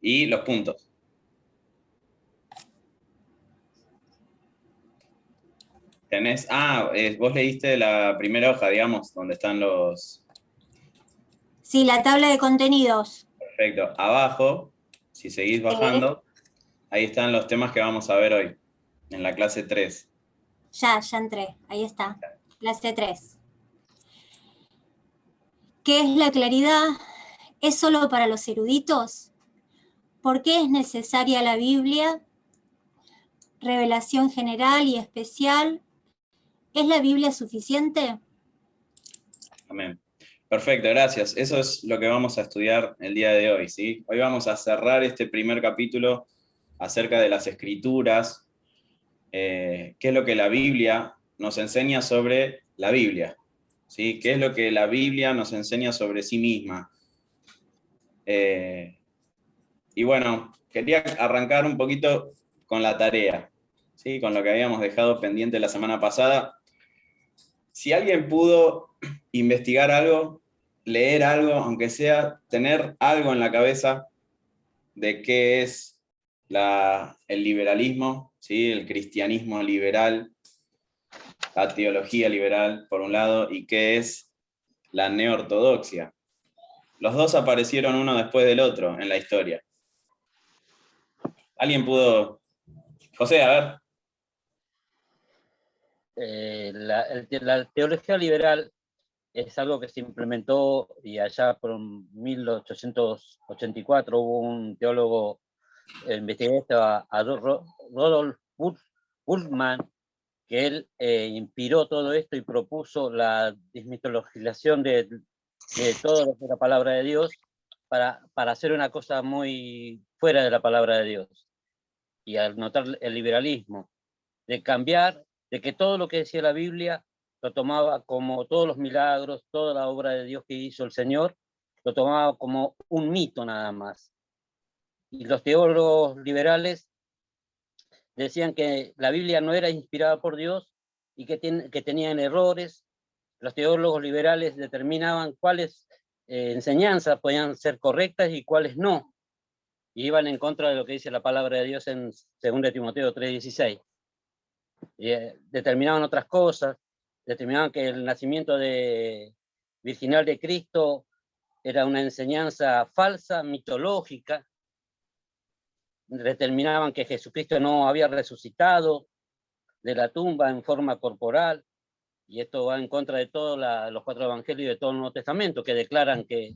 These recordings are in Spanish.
y los puntos. Tenés, vos leíste la primera hoja, digamos, donde están los... Sí, la tabla de contenidos. Perfecto. Abajo, si seguís bajando, ahí están los temas que vamos a ver hoy, en la clase 3. Ya entré, ahí está, clase 3. ¿Qué es la claridad? ¿Es solo para los eruditos? ¿Por qué es necesaria la Biblia? ¿Revelación general y especial? ¿Es la Biblia suficiente? Amén. Perfecto, gracias. Eso es lo que vamos a estudiar el día de hoy, ¿sí? Hoy vamos a cerrar este primer capítulo acerca de las escrituras, qué es lo que la Biblia nos enseña sobre la Biblia, ¿sí? ¿Qué es lo que la Biblia nos enseña sobre sí misma? Y bueno, quería arrancar un poquito con la tarea, ¿sí? Con lo que habíamos dejado pendiente la semana pasada. Si alguien pudo investigar algo, leer algo, aunque sea tener algo en la cabeza de qué es el liberalismo, ¿sí? El cristianismo liberal, la teología liberal, por un lado, y qué es la neortodoxia. Los dos aparecieron uno después del otro en la historia. ¿Alguien pudo? José, a ver. La teología liberal es algo que se implementó y allá por 1884 hubo un teólogo investigador, Rodolf Bultmann, que él inspiró todo esto y propuso la desmitologización de todo lo que es la palabra de Dios para hacer una cosa muy fuera de la palabra de Dios. Y al notar el liberalismo, de cambiar, de que todo lo que decía la Biblia lo tomaba como todos los milagros, toda la obra de Dios que hizo el Señor, lo tomaba como un mito nada más. Y los teólogos liberales decían que la Biblia no era inspirada por Dios y que tenían errores. Los teólogos liberales determinaban cuáles enseñanzas podían ser correctas y cuáles no. Y iban en contra de lo que dice la palabra de Dios en 2 Timoteo 3:16. Determinaban otras cosas, determinaban que el nacimiento virginal de Cristo era una enseñanza falsa, mitológica, determinaban que Jesucristo no había resucitado de la tumba en forma corporal, y esto va en contra de todos los 4 evangelios y de todo el Nuevo Testamento, que declaran que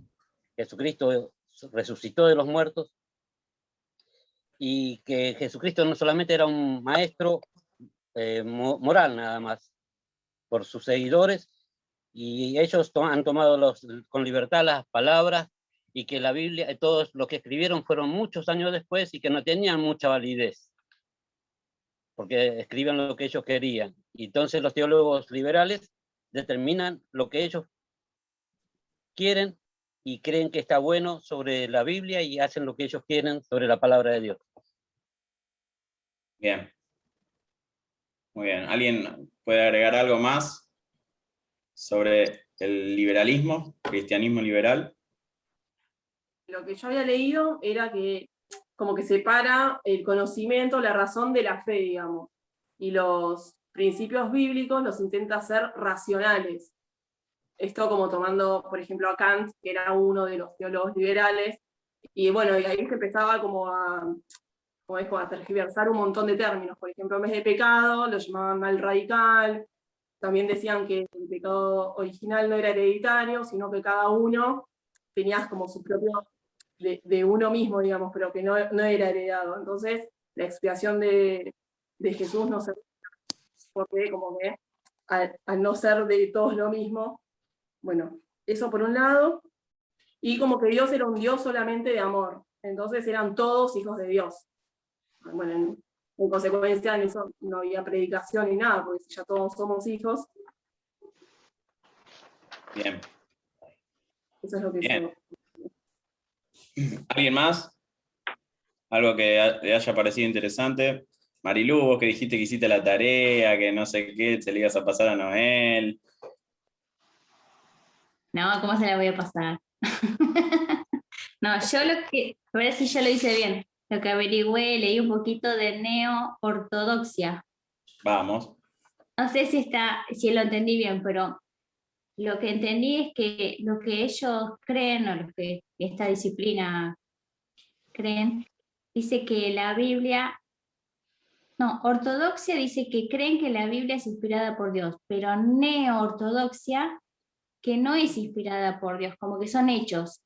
Jesucristo resucitó de los muertos, y que Jesucristo no solamente era un maestro moral nada más, por sus seguidores, y ellos han tomado con libertad las palabras, y que la Biblia, todos los que escribieron fueron muchos años después y que no tenían mucha validez, porque escribían lo que ellos querían. Y entonces los teólogos liberales determinan lo que ellos quieren y creen que está bueno sobre la Biblia y hacen lo que ellos quieren sobre la palabra de Dios. Bien. Muy bien. ¿Alguien puede agregar algo más sobre el liberalismo, cristianismo liberal? Lo que yo había leído era que como que separa el conocimiento, la razón de la fe, digamos. Y los principios bíblicos los intenta hacer racionales. Esto como tomando, por ejemplo, a Kant, que era uno de los teólogos liberales. Y bueno, y ahí se empezaba como a tergiversar un montón de términos. Por ejemplo, en vez de pecado, lo llamaban mal radical. También decían que el pecado original no era hereditario, sino que cada uno tenía como su propio, de uno mismo, digamos, pero que no era heredado. Entonces, la expiación de Jesús no se... porque como que al no ser de todos lo mismo, bueno, eso por un lado, y como que Dios era un Dios solamente de amor, entonces eran todos hijos de Dios. Bueno, en consecuencia en eso no había predicación ni nada, porque si ya todos somos hijos. Bien. Eso es lo que Bien. yo... ¿Alguien más? ¿Algo que le haya parecido interesante? Marilú, vos que dijiste que hiciste la tarea, que no sé qué, se le ibas a pasar a Noel. No, ¿cómo se la voy a pasar? No, yo lo que, a ver si yo lo hice bien. Lo que averigüé, leí un poquito de neo-ortodoxia. Vamos. No sé si lo entendí bien, pero lo que entendí es que lo que ellos creen, o lo que esta disciplina creen, dice que la Biblia, no, ortodoxia dice que creen que la Biblia es inspirada por Dios, pero neo-ortodoxia que no es inspirada por Dios, como que son hechos,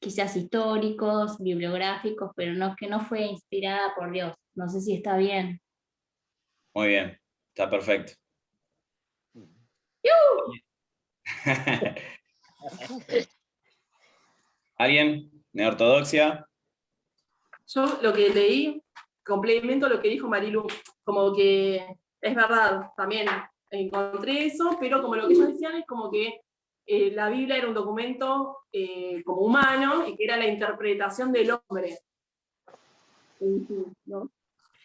quizás históricos, bibliográficos, pero no, que no fue inspirada por Dios. No sé si está bien. Muy bien, está perfecto. ¿Alguien? ¿Neortodoxia? Yo lo que leí, complemento lo que dijo Marilu, como que es verdad, también encontré eso, pero como lo que ellos decían es como que la Biblia era un documento como humano y que era la interpretación del hombre. ¿No?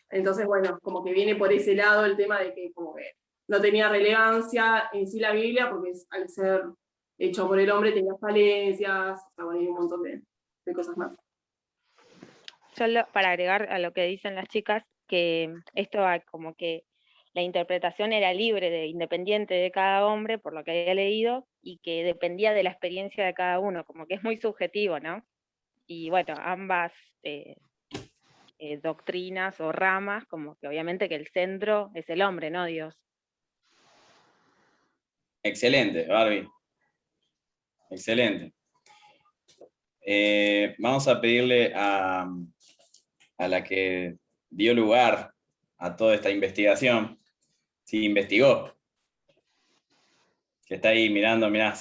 Entonces, bueno, como que viene por ese lado el tema de que como que no tenía relevancia en sí la Biblia, porque al ser hecho por el hombre tenía falencias, o sea, bueno, hay un montón de cosas más. Para agregar a lo que dicen las chicas, que esto como que la interpretación era libre, independiente de cada hombre, por lo que había leído, y que dependía de la experiencia de cada uno, como que es muy subjetivo, ¿no? Y bueno, ambas doctrinas o ramas, como que obviamente que el centro es el hombre, no Dios. Excelente, Barbie. Excelente. Vamos a pedirle a la que dio lugar a toda esta investigación, si investigó, que está ahí mirando, mirá,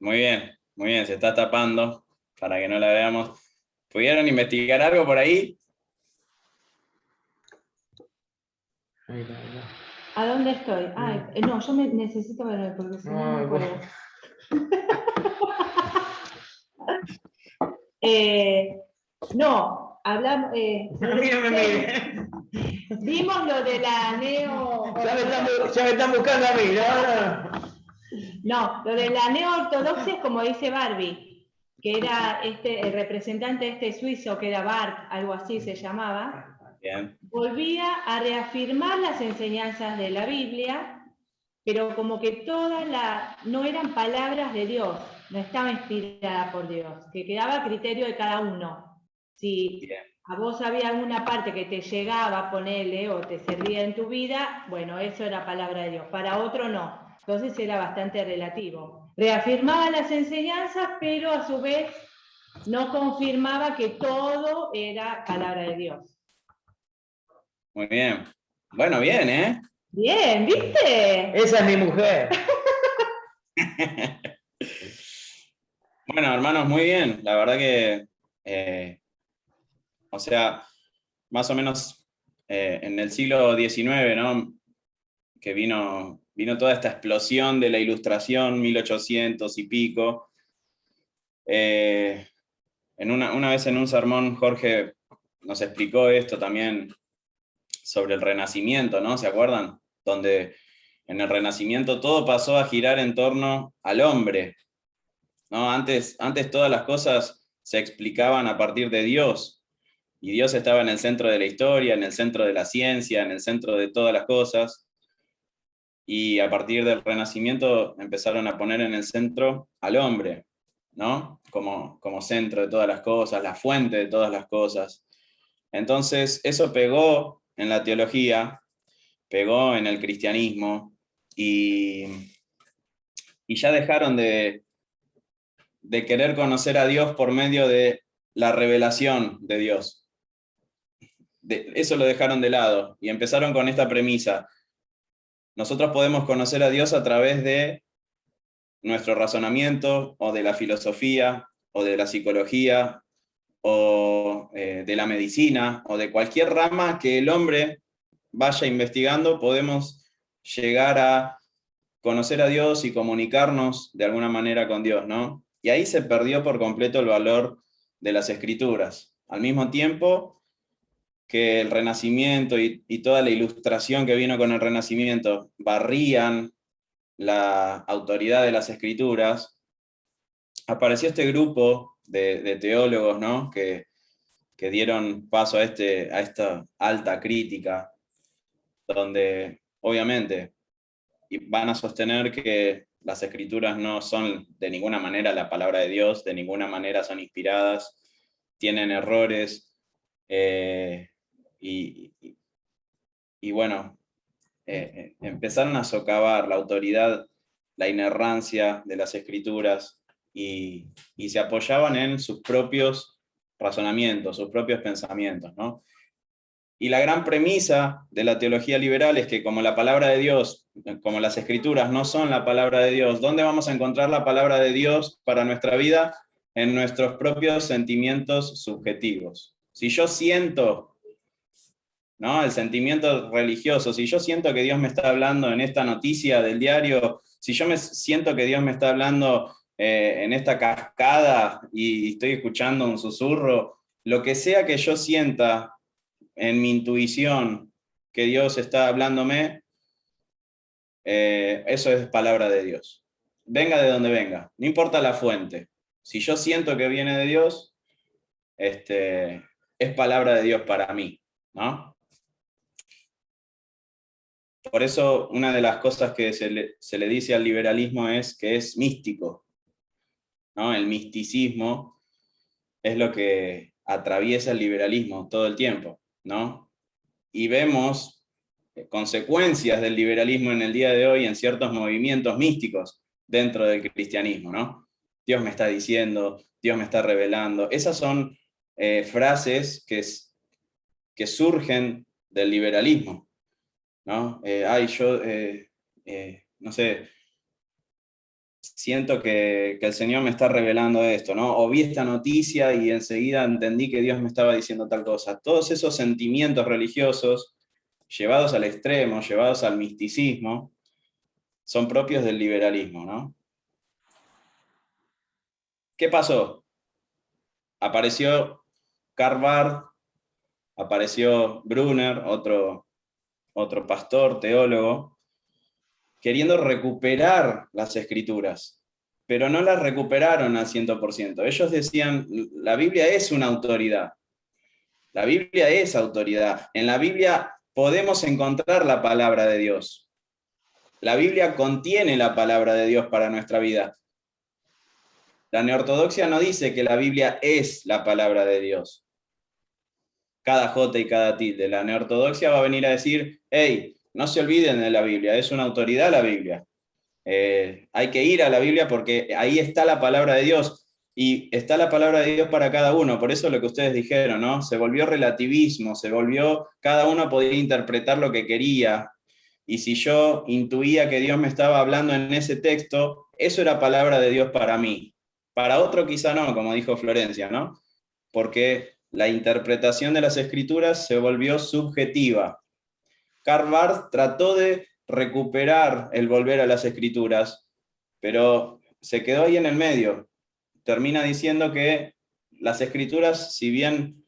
muy bien, se está tapando para que no la veamos. ¿Pudieron investigar algo por ahí? ¿A dónde estoy? Ay, no, yo necesito ver, porque si no me acuerdo. No, hablamos. A mí no me mire. Vimos lo de la neo. Ya me están buscando a mí, ¿no? No, lo de la neo-ortodoxia es como dice Barbie, que era el representante suizo, que era Bart, algo así se llamaba. Bien. Volvía a reafirmar las enseñanzas de la Biblia, pero como que no eran palabras de Dios, no estaba inspirada por Dios, que quedaba a criterio de cada uno. Si a vos había alguna parte que te llegaba a ponerle o te servía en tu vida, bueno, eso era palabra de Dios, para otro no. Entonces era bastante relativo. Reafirmaba las enseñanzas, pero a su vez no confirmaba que todo era palabra de Dios. Muy bien. Bueno, bien, ¿eh? Bien, ¿viste? Esa es mi mujer. Bueno, hermanos, muy bien. La verdad que, o sea, más o menos en el siglo XIX, ¿no? Que vino toda esta explosión de la Ilustración, 1800 y pico. Una vez en un sermón, Jorge nos explicó esto también sobre el Renacimiento, ¿no? ¿Se acuerdan? Donde en el Renacimiento todo pasó a girar en torno al hombre, ¿no? Antes todas las cosas se explicaban a partir de Dios, y Dios estaba en el centro de la historia, en el centro de la ciencia, en el centro de todas las cosas, y a partir del Renacimiento empezaron a poner en el centro al hombre, ¿no? Como centro de todas las cosas, la fuente de todas las cosas. Entonces, eso pegó en la teología, pegó en el cristianismo, y ya dejaron de querer conocer a Dios por medio de la revelación de Dios. Eso lo dejaron de lado y empezaron con esta premisa: nosotros podemos conocer a Dios a través de nuestro razonamiento, o de la filosofía, o de la psicología, o de la medicina, o de cualquier rama que el hombre vaya investigando. Podemos llegar a conocer a Dios y comunicarnos de alguna manera con Dios, ¿no? Y ahí se perdió por completo el valor de las Escrituras. Al mismo tiempo que el Renacimiento y toda la Ilustración que vino con el Renacimiento barrían la autoridad de las Escrituras, apareció este grupo de teólogos, ¿no? que dieron paso a esta alta crítica, donde obviamente van a sostener que las escrituras no son de ninguna manera la palabra de Dios, de ninguna manera son inspiradas, tienen errores, y bueno, empezaron a socavar la autoridad, la inerrancia de las escrituras, y se apoyaban en sus propios razonamientos, sus propios pensamientos, ¿no? Y la gran premisa de la teología liberal es que como la palabra de Dios, como las escrituras no son la palabra de Dios, ¿dónde vamos a encontrar la palabra de Dios para nuestra vida? En nuestros propios sentimientos subjetivos. Si yo siento, ¿no?, el sentimiento religioso, si yo siento que Dios me está hablando en esta noticia del diario, si yo siento que Dios me está hablando en esta cascada y estoy escuchando un susurro, lo que sea que yo sienta en mi intuición que Dios está hablándome, eso es palabra de Dios. Venga de donde venga, no importa la fuente. Si yo siento que viene de Dios, es palabra de Dios para mí, ¿no? Por eso una de las cosas que se le dice al liberalismo es que es místico, ¿no? El misticismo es lo que atraviesa el liberalismo todo el tiempo, ¿no? Y vemos consecuencias del liberalismo en el día de hoy en ciertos movimientos místicos dentro del cristianismo, ¿no? Dios me está diciendo, Dios me está revelando. Esas son frases que surgen del liberalismo, ¿no? No sé, siento que el Señor me está revelando esto, ¿no? O vi esta noticia y enseguida entendí que Dios me estaba diciendo tal cosa. Todos esos sentimientos religiosos, llevados al extremo, llevados al misticismo, son propios del liberalismo, ¿no? ¿Qué pasó? Apareció Karl Barth, apareció Brunner, otro pastor, teólogo, queriendo recuperar las escrituras, pero no las recuperaron al 100%. Ellos decían, la Biblia es una autoridad. La Biblia es autoridad. En la Biblia podemos encontrar la palabra de Dios. La Biblia contiene la palabra de Dios para nuestra vida. La neortodoxia no dice que la Biblia es la palabra de Dios. Cada jota y cada tilde. La neortodoxia va a venir a decir, hey, no se olviden de la Biblia, es una autoridad la Biblia. Hay que ir a la Biblia porque ahí está la palabra de Dios. Y está la palabra de Dios para cada uno. Por eso lo que ustedes dijeron, ¿no? Se volvió relativismo, cada uno podía interpretar lo que quería. Y si yo intuía que Dios me estaba hablando en ese texto, eso era palabra de Dios para mí. Para otro quizá no, como dijo Florencia, ¿no? Porque la interpretación de las escrituras se volvió subjetiva. Karl Barth trató de recuperar el volver a las escrituras, pero se quedó ahí en el medio. Termina diciendo que las escrituras, si bien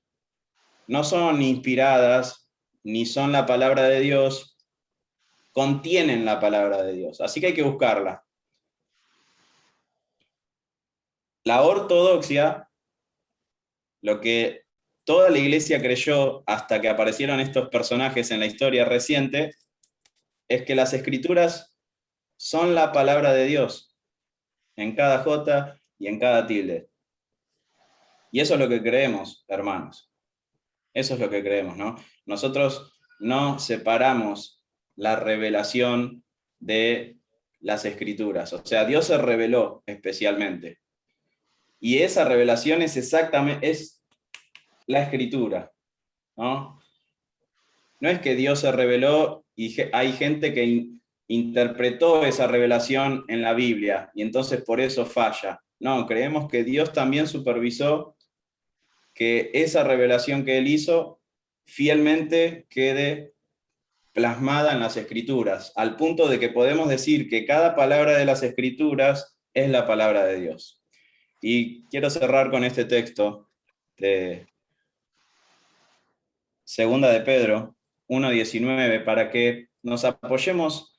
no son inspiradas, ni son la palabra de Dios, contienen la palabra de Dios. Así que hay que buscarla. La ortodoxia, lo que toda la iglesia creyó hasta que aparecieron estos personajes en la historia reciente, es que las escrituras son la palabra de Dios, en cada jota y en cada tilde. Y eso es lo que creemos, hermanos. Eso es lo que creemos, ¿no? Nosotros no separamos la revelación de las escrituras. O sea, Dios se reveló especialmente. Y esa revelación es la escritura, ¿no? No es que Dios se reveló y hay gente que interpretó esa revelación en la Biblia y entonces por eso falla. No, creemos que Dios también supervisó que esa revelación que Él hizo fielmente quede plasmada en las Escrituras, al punto de que podemos decir que cada palabra de las Escrituras es la palabra de Dios. Y quiero cerrar con este texto de Segunda de Pedro 1:19 para que nos apoyemos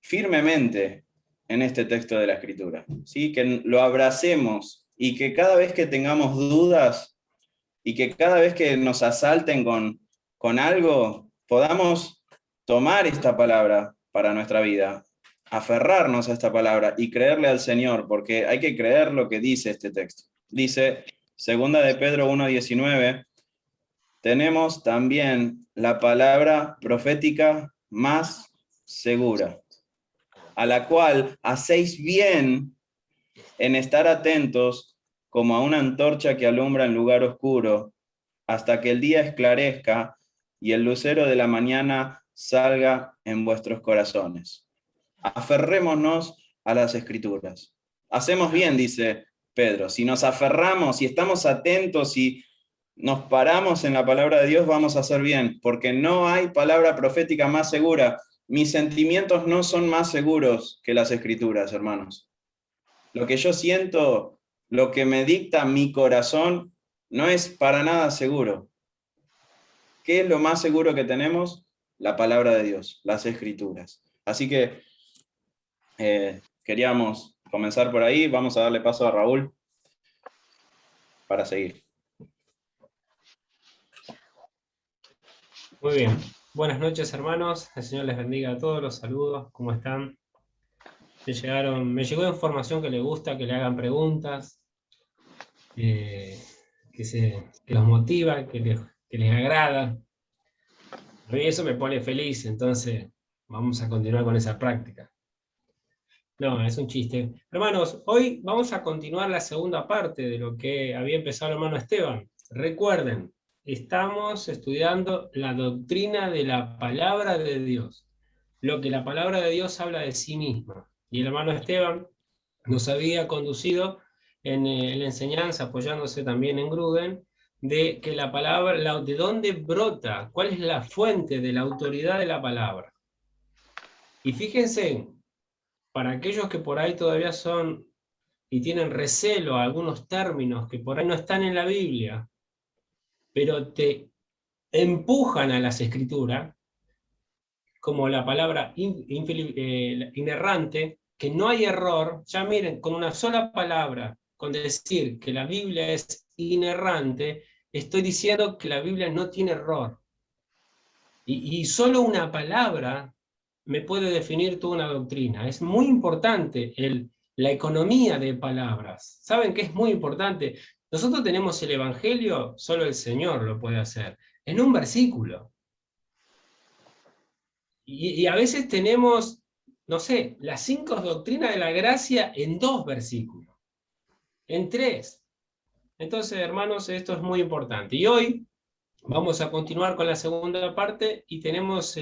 firmemente en este texto de la Escritura, ¿sí? Que lo abracemos y que cada vez que tengamos dudas y que cada vez que nos asalten con algo, podamos tomar esta palabra para nuestra vida, aferrarnos a esta palabra y creerle al Señor, porque hay que creer lo que dice este texto. Dice, 2 de Pedro 1:19, tenemos también la palabra profética más segura, a la cual hacéis bien en estar atentos como a una antorcha que alumbra en lugar oscuro, hasta que el día esclarezca y el lucero de la mañana salga en vuestros corazones. Aferrémonos a las Escrituras. Hacemos bien, dice Pedro, si nos aferramos, si estamos atentos y nos paramos en la palabra de Dios, vamos a hacer bien, porque no hay palabra profética más segura. Mis sentimientos no son más seguros que las Escrituras, hermanos. Lo que yo siento, lo que me dicta mi corazón, no es para nada seguro. ¿Qué es lo más seguro que tenemos? La palabra de Dios, las Escrituras. Así que queríamos comenzar por ahí. Vamos a darle paso a Raúl para seguir. Muy bien. Buenas noches, hermanos. El Señor les bendiga a todos. Los saludos. ¿Cómo están? Me llegó información que les gusta, que le hagan preguntas, que los motiva, que les agrada. A mí eso me pone feliz, entonces vamos a continuar con esa práctica. No, es un chiste. Hermanos, hoy vamos a continuar la segunda parte de lo que había empezado el hermano Esteban. Recuerden, estamos estudiando la doctrina de la palabra de Dios, lo que la palabra de Dios habla de sí misma. Y el hermano Esteban nos había conducido en la enseñanza, apoyándose también en Gruden, de que la palabra, de dónde brota, cuál es la fuente de la autoridad de la palabra. Y fíjense, para aquellos que por ahí todavía son y tienen recelo a algunos términos que por ahí no están en la Biblia, pero te empujan a las Escrituras, como la palabra inerrante, que no hay error. Ya miren, con una sola palabra, con decir que la Biblia es inerrante, estoy diciendo que la Biblia no tiene error. Y solo una palabra me puede definir toda una doctrina. Es muy importante la economía de palabras. ¿Saben qué es muy importante? Nosotros tenemos el Evangelio, solo el Señor lo puede hacer, en un versículo. Y a veces tenemos, no sé, las 5 doctrinas de la gracia en 2 versículos, en 3. Entonces, hermanos, esto es muy importante. Y hoy vamos a continuar con la segunda parte y tenemos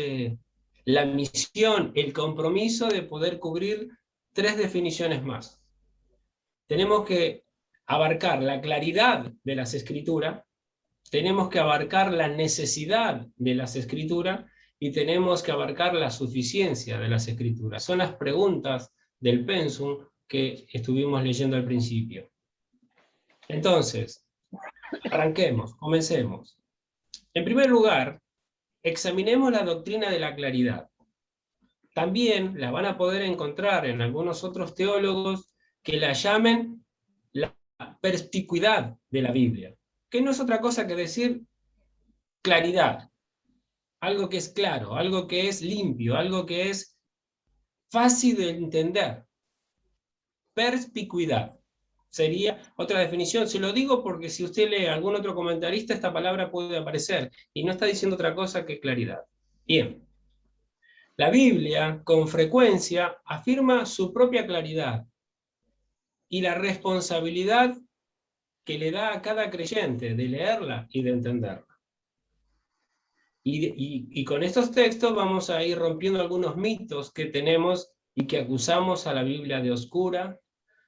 la misión, el compromiso de poder cubrir 3 definiciones más. Tenemos que abarcar la claridad de las Escrituras, tenemos que abarcar la necesidad de las Escrituras y tenemos que abarcar la suficiencia de las Escrituras. Son las preguntas del pensum que estuvimos leyendo al principio. Entonces, arranquemos, comencemos. En primer lugar, examinemos la doctrina de la claridad. También la van a poder encontrar en algunos otros teólogos que la llamen la perspicuidad de la Biblia, que no es otra cosa que decir claridad, algo que es claro, algo que es limpio, algo que es fácil de entender. Perspicuidad sería otra definición. Se lo digo porque si usted lee a algún otro comentarista, esta palabra puede aparecer y no está diciendo otra cosa que claridad. Bien. La Biblia, con frecuencia, afirma su propia claridad y la responsabilidad que le da a cada creyente de leerla y de entenderla. Y con estos textos vamos a ir rompiendo algunos mitos que tenemos y que acusamos a la Biblia de oscura,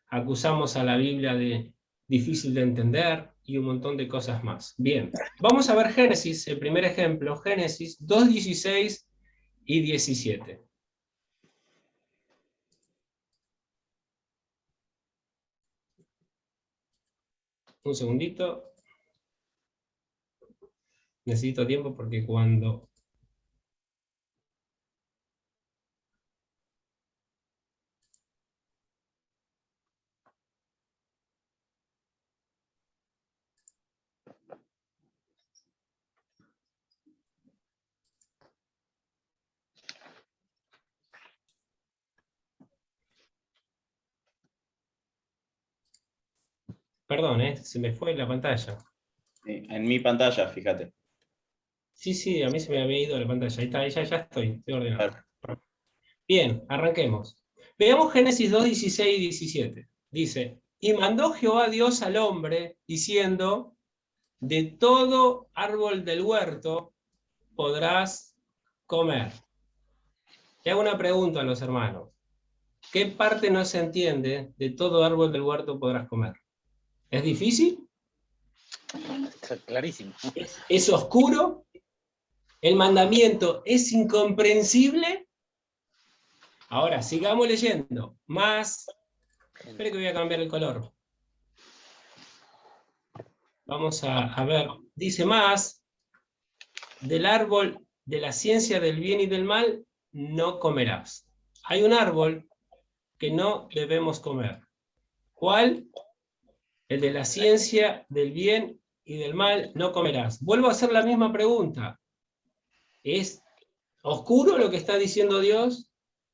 acusamos a la Biblia de difícil de entender y un montón de cosas más. Bien, vamos a ver Génesis, el primer ejemplo, Génesis 2:16 y 17. Un segundito. Necesito tiempo porque cuando... Perdón, se me fue la pantalla. Sí, en mi pantalla, fíjate. Sí, a mí se me había ido la pantalla. Ahí está, ya estoy ordenado. Claro. Bien, arranquemos. Veamos Génesis 2, 16 y 17. Dice, y mandó Jehová Dios al hombre, diciendo, de todo árbol del huerto podrás comer. Le hago una pregunta a los hermanos. ¿Qué parte no se entiende de todo árbol del huerto podrás comer? ¿Es difícil? Está clarísimo. ¿Es oscuro? ¿El mandamiento es incomprensible? Ahora, sigamos leyendo. Más. Espera que voy a cambiar el color. Vamos a ver. Dice más. Del árbol de la ciencia del bien y del mal no comerás. Hay un árbol que no debemos comer. ¿Cuál? El de la ciencia del bien y del mal no comerás. Vuelvo a hacer la misma pregunta. ¿Es oscuro lo que está diciendo Dios?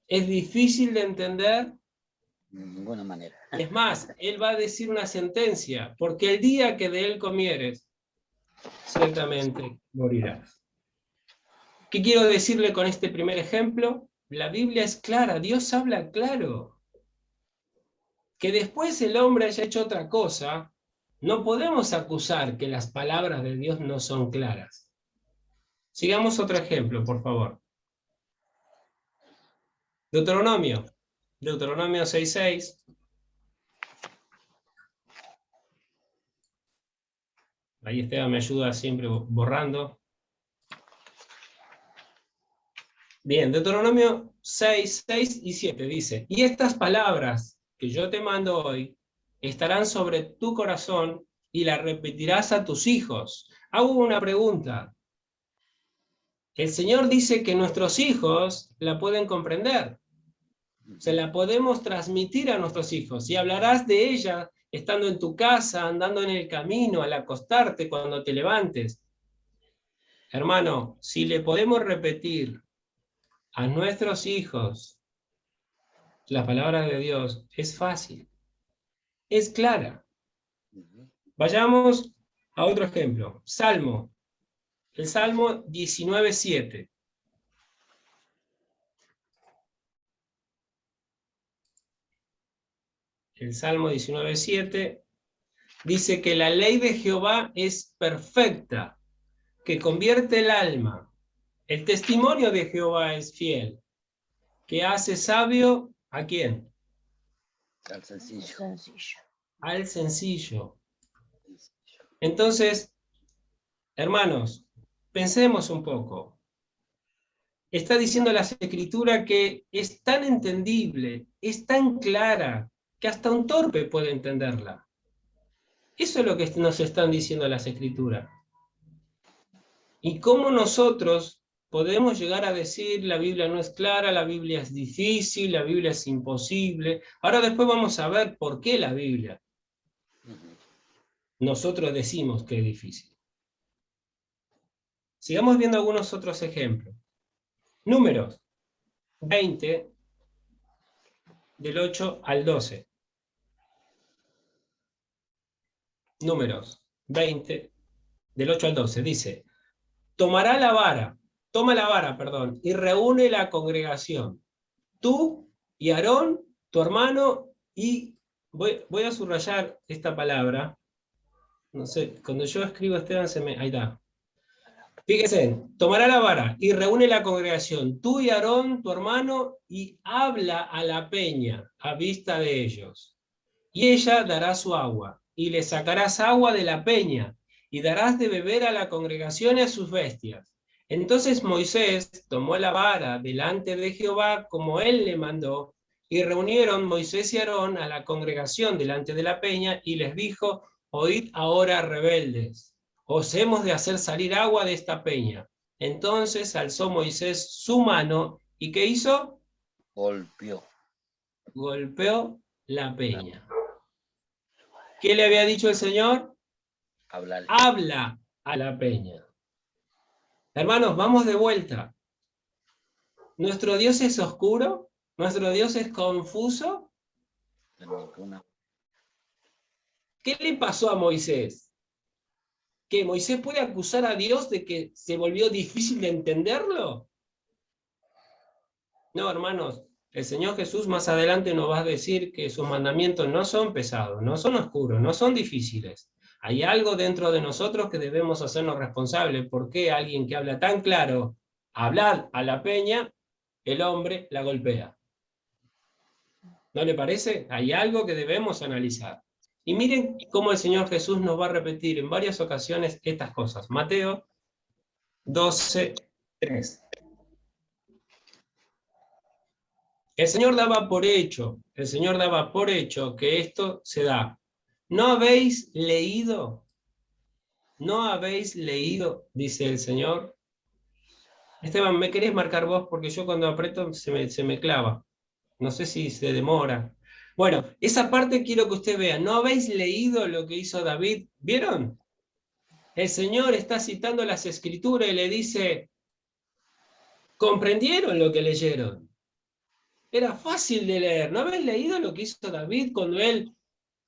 ¿Es difícil de entender? De ninguna manera. Es más, Él va a decir una sentencia, porque el día que de Él comieres, ciertamente morirás. ¿Qué quiero decirle con este primer ejemplo? La Biblia es clara, Dios habla claro. Que después el hombre haya hecho otra cosa, no podemos acusar que las palabras de Dios no son claras. Sigamos otro ejemplo, por favor. Deuteronomio 6:6. Ahí Esteban me ayuda siempre borrando. Bien, Deuteronomio 6 y 7 dice, y estas palabras que yo te mando hoy estarán sobre tu corazón y las repetirás a tus hijos. Hago una pregunta. El Señor dice que nuestros hijos la pueden comprender. Se la podemos transmitir a nuestros hijos y hablarás de ella estando en tu casa, andando en el camino, al acostarte, cuando te levantes. Hermano, si le podemos repetir a nuestros hijos la palabra de Dios, es fácil, es clara. Vayamos a otro ejemplo. El Salmo 19:7. El Salmo 19:7 dice que la ley de Jehová es perfecta, que convierte el alma. El testimonio de Jehová es fiel, que hace sabio ¿a quién? Al sencillo. Al sencillo. Entonces, hermanos, pensemos un poco. Está diciendo la Escritura que es tan entendible, es tan clara, que hasta un torpe puede entenderla. Eso es lo que nos están diciendo las Escrituras. Y cómo nosotros podemos llegar a decir la Biblia no es clara, la Biblia es difícil, la Biblia es imposible. Ahora después vamos a ver por qué la Biblia. Nosotros decimos que es difícil. Sigamos viendo algunos otros ejemplos. Números 20, del 8 al 12. Números 20, del 8 al 12. Dice, toma la vara, y reúne la congregación. Tú y Aarón, tu hermano, y voy a subrayar esta palabra. No sé, cuando yo escribo Esteban ahí está. Fíjense, tomará la vara y reúne la congregación, tú y Aarón, tu hermano, y habla a la peña a vista de ellos. Y ella dará su agua, y le sacarás agua de la peña, y darás de beber a la congregación y a sus bestias. Entonces Moisés tomó la vara delante de Jehová como él le mandó, y reunieron Moisés y Aarón a la congregación delante de la peña, y les dijo, oíd ahora, rebeldes, os hemos de hacer salir agua de esta peña. Entonces alzó Moisés su mano, ¿y qué hizo? Golpeó. Golpeó la peña. ¿Qué le había dicho el Señor? Hablar. Habla a la peña. Hermanos, vamos de vuelta. ¿Nuestro Dios es oscuro? ¿Nuestro Dios es confuso? ¿Qué le pasó a Moisés? ¿Que Moisés puede acusar a Dios de que se volvió difícil de entenderlo? No, hermanos, el Señor Jesús más adelante nos va a decir que sus mandamientos no son pesados, no son oscuros, no son difíciles. Hay algo dentro de nosotros que debemos hacernos responsables. ¿Por qué alguien que habla tan claro, hablad a la peña, el hombre la golpea? ¿No le parece? Hay algo que debemos analizar. Y miren cómo el Señor Jesús nos va a repetir en varias ocasiones estas cosas. Mateo 12:3. El Señor daba por hecho que esto se da. ¿No habéis leído? ¿No habéis leído? Dice el Señor. Esteban, ¿me querés marcar vos? Porque yo cuando aprieto se me clava. No sé si se demora. Bueno, esa parte quiero que usted vea. ¿No habéis leído lo que hizo David? ¿Vieron? El Señor está citando las Escrituras y le dice, ¿comprendieron lo que leyeron? Era fácil de leer. ¿No habéis leído lo que hizo David cuando él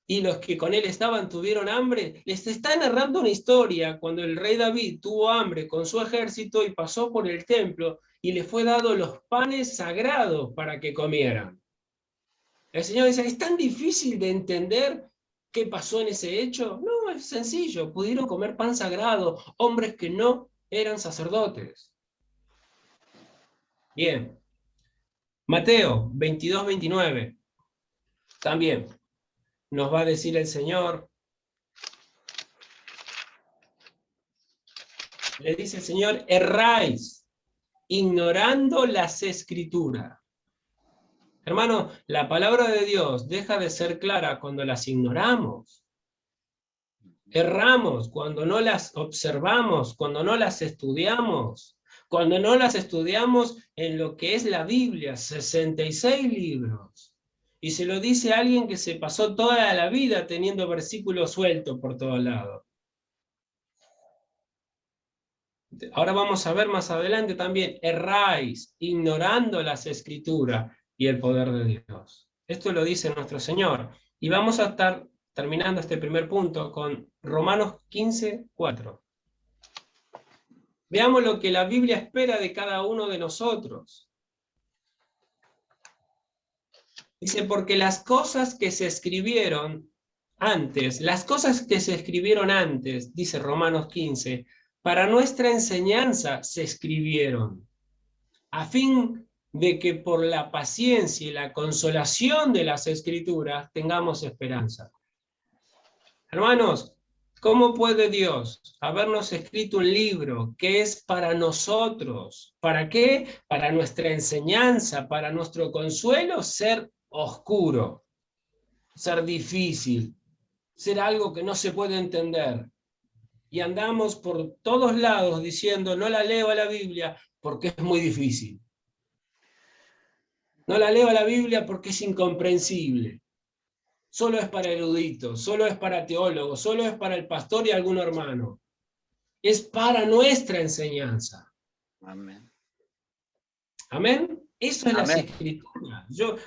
y los que con él estaban tuvieron hambre? Les está narrando una historia cuando el rey David tuvo hambre con su ejército y pasó por el templo y le fue dado los panes sagrados para que comieran. El Señor dice, ¿es tan difícil de entender qué pasó en ese hecho? No, es sencillo. Pudieron comer pan sagrado hombres que no eran sacerdotes. Bien. Mateo 22:29. También nos va a decir el Señor. Le dice el Señor, erráis, ignorando las Escrituras. Hermano, la palabra de Dios deja de ser clara cuando las ignoramos. Erramos cuando no las observamos, cuando no las estudiamos. Cuando no las estudiamos en lo que es la Biblia, 66 libros. Y se lo dice a alguien que se pasó toda la vida teniendo versículos sueltos por todos lados. Ahora vamos a ver más adelante también, erráis, ignorando las Escrituras y el poder de Dios. Esto lo dice nuestro Señor. Y vamos a estar terminando este primer punto con Romanos 15:4. Veamos lo que la Biblia espera de cada uno de nosotros. Dice, porque las cosas que se escribieron antes, dice Romanos 15, para nuestra enseñanza se escribieron, a fin de que por la paciencia y la consolación de las Escrituras tengamos esperanza. Hermanos, ¿cómo puede Dios habernos escrito un libro que es para nosotros? ¿Para qué? Para nuestra enseñanza, para nuestro consuelo, ser oscuro, ser difícil, ser algo que no se puede entender. Y andamos por todos lados diciendo, no la leo a la Biblia porque es muy difícil. No la leo a la Biblia porque es incomprensible. Solo es para eruditos, solo es para teólogos, solo es para el pastor y algún hermano. Es para nuestra enseñanza. Amén. ¿Amén? Eso es Amén. las Escrituras.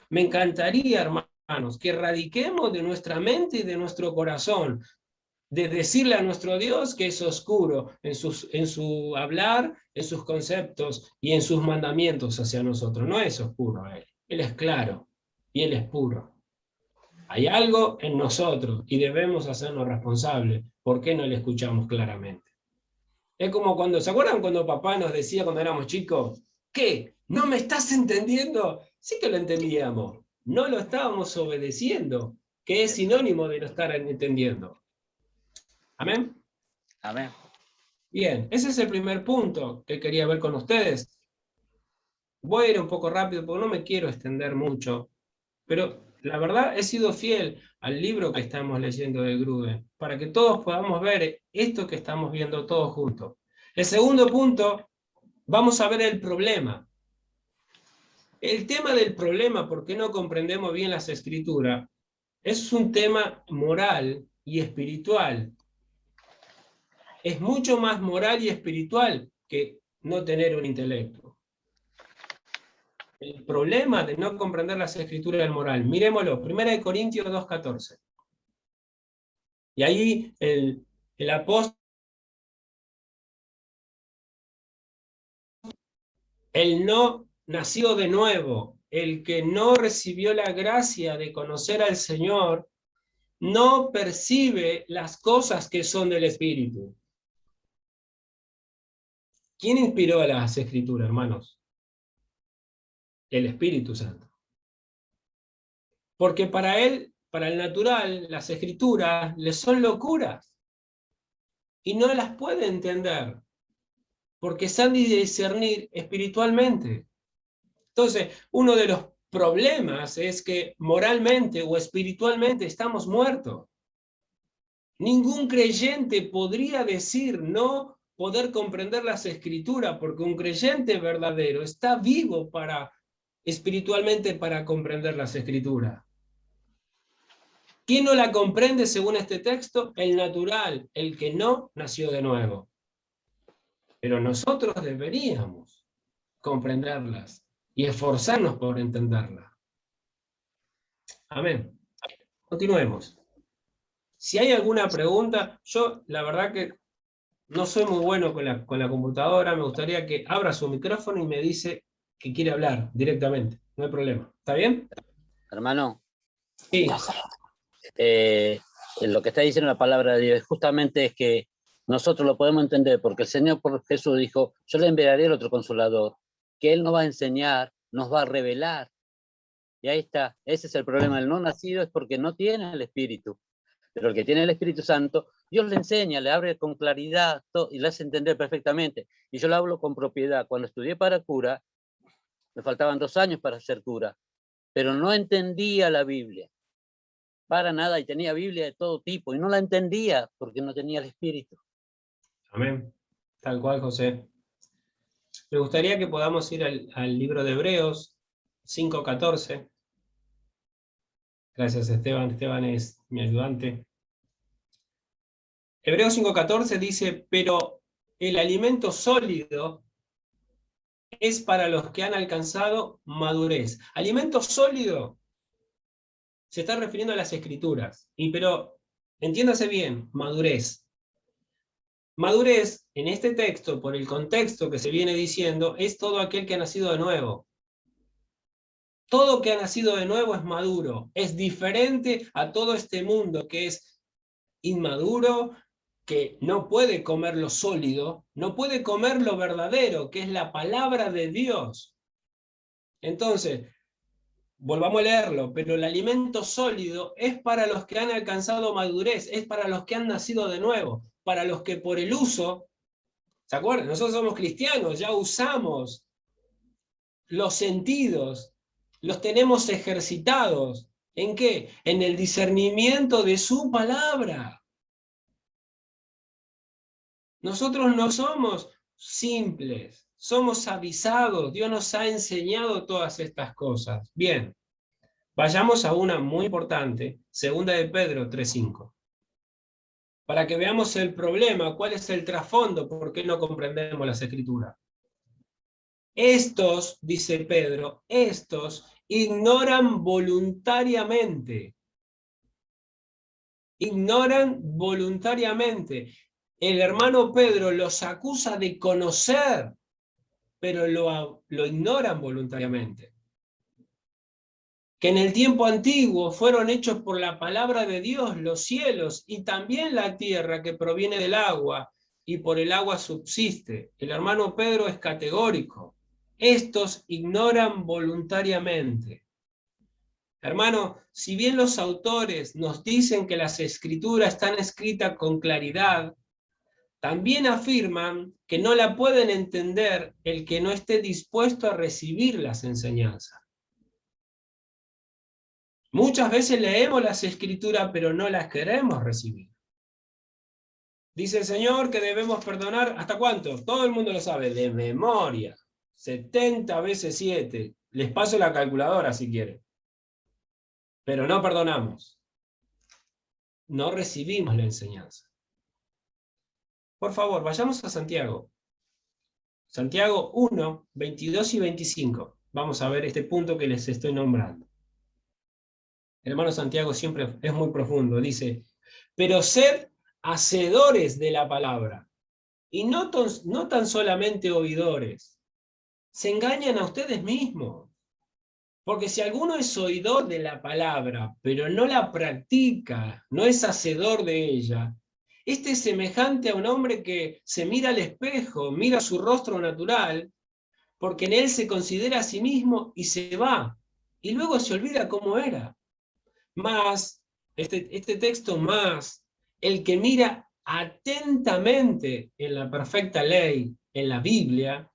Me encantaría, hermanos, que erradiquemos de nuestra mente y de nuestro corazón, de decirle a nuestro Dios que es oscuro en su hablar, en sus conceptos y en sus mandamientos hacia nosotros. No es oscuro a Él. Él es claro y Él es puro. Hay algo en nosotros y debemos hacernos responsables. ¿Por qué no le escuchamos claramente? Es como cuando, ¿se acuerdan cuando papá nos decía cuando éramos chicos? ¿Qué? ¿No me estás entendiendo? Sí que lo entendíamos. No lo estábamos obedeciendo, que es sinónimo de no estar entendiendo. ¿Amén? Amén. Bien, ese es el primer punto que quería ver con ustedes. Voy a ir un poco rápido porque no me quiero extender mucho, pero la verdad he sido fiel al libro que estamos leyendo de Gruden, para que todos podamos ver esto que estamos viendo todos juntos. El segundo punto, vamos a ver el problema. El tema del problema, ¿por qué no comprendemos bien las Escrituras? Es un tema moral y espiritual. Es mucho más moral y espiritual que no tener un intelecto. El problema de no comprender las Escrituras es moral. Miremoslo, 1 Corintios 2:14. Y ahí el apóstol, el no nacido de nuevo, el que no recibió la gracia de conocer al Señor, no percibe las cosas que son del Espíritu. ¿Quién inspiró a las Escrituras, hermanos? El Espíritu Santo. Porque para él, para el natural, las Escrituras le son locuras y no las puede entender, porque se han de discernir espiritualmente. Entonces, uno de los problemas es que moralmente o espiritualmente estamos muertos. Ningún creyente podría decir no poder comprender las Escrituras, porque un creyente verdadero está vivo espiritualmente para comprender las Escrituras. ¿Quién no la comprende según este texto? El natural, el que no nació de nuevo. Pero nosotros deberíamos comprenderlas y esforzarnos por entenderlas. Amén. Continuemos. Si hay alguna pregunta, yo la verdad que no soy muy bueno con la computadora, me gustaría que abra su micrófono y me dice que quiere hablar directamente, no hay problema. ¿Está bien? Hermano, Sí. Lo que está diciendo la palabra de Dios justamente es que nosotros lo podemos entender, porque el Señor por Jesús dijo, yo le enviaré el otro Consolador, que Él nos va a enseñar, nos va a revelar. Y ahí está, ese es el problema del no nacido, es porque no tiene el Espíritu. Pero el que tiene el Espíritu Santo, Dios le enseña, le abre con claridad y le hace entender perfectamente. Y yo lo hablo con propiedad. Cuando estudié para cura, me faltaban 2 años para ser cura, pero no entendía la Biblia. Para nada, y tenía Biblia de todo tipo, y no la entendía porque no tenía el Espíritu. Amén. Tal cual, José. Me gustaría que podamos ir al libro de Hebreos 5:14. Gracias, Esteban. Esteban es mi ayudante. Hebreos 5:14 dice, pero el alimento sólido es para los que han alcanzado madurez. Alimento sólido se está refiriendo a las Escrituras, pero entiéndase bien, madurez. Madurez, en este texto, por el contexto que se viene diciendo, es todo aquel que ha nacido de nuevo. Todo que ha nacido de nuevo es maduro, es diferente a todo este mundo que es inmaduro, que no puede comer lo sólido, no puede comer lo verdadero, que es la palabra de Dios. Entonces, volvamos a leerlo, pero el alimento sólido es para los que han alcanzado madurez, es para los que han nacido de nuevo, para los que por el uso, ¿se acuerdan? Nosotros somos cristianos, ya usamos los sentidos, los tenemos ejercitados. ¿En qué? En el discernimiento de su palabra. Nosotros no somos simples, somos avisados, Dios nos ha enseñado todas estas cosas. Bien, vayamos a una muy importante, 2 de Pedro 3:5. Para que veamos el problema, cuál es el trasfondo, por qué no comprendemos las Escrituras. Estos, dice Pedro, estos ignoran voluntariamente. Ignoran voluntariamente. El hermano Pedro los acusa de conocer, pero lo ignoran voluntariamente. Que en el tiempo antiguo fueron hechos por la palabra de Dios los cielos y también la tierra que proviene del agua, y por el agua subsiste. El hermano Pedro es categórico. Estos ignoran voluntariamente. Hermano, si bien los autores nos dicen que las Escrituras están escritas con claridad, también afirman que no la pueden entender el que no esté dispuesto a recibir las enseñanzas. Muchas veces leemos las Escrituras, pero no las queremos recibir. Dice el Señor que debemos perdonar, ¿hasta cuánto? Todo el mundo lo sabe, de memoria. 70 veces 7. Les paso la calculadora si quieren. Pero no perdonamos. No recibimos la enseñanza. Por favor, vayamos a Santiago. Santiago 1, 22 y 25. Vamos a ver este punto que les estoy nombrando. El hermano Santiago siempre es muy profundo. Dice, pero sed hacedores de la palabra, y no tan solamente oidores. Se engañan a ustedes mismos. Porque si alguno es oidor de la palabra, pero no la practica, no es hacedor de ella, este es semejante a un hombre que se mira al espejo, mira su rostro natural, porque en él se considera a sí mismo y se va, y luego se olvida cómo era. Más, este texto más, el que mira atentamente en la perfecta ley, en la Biblia,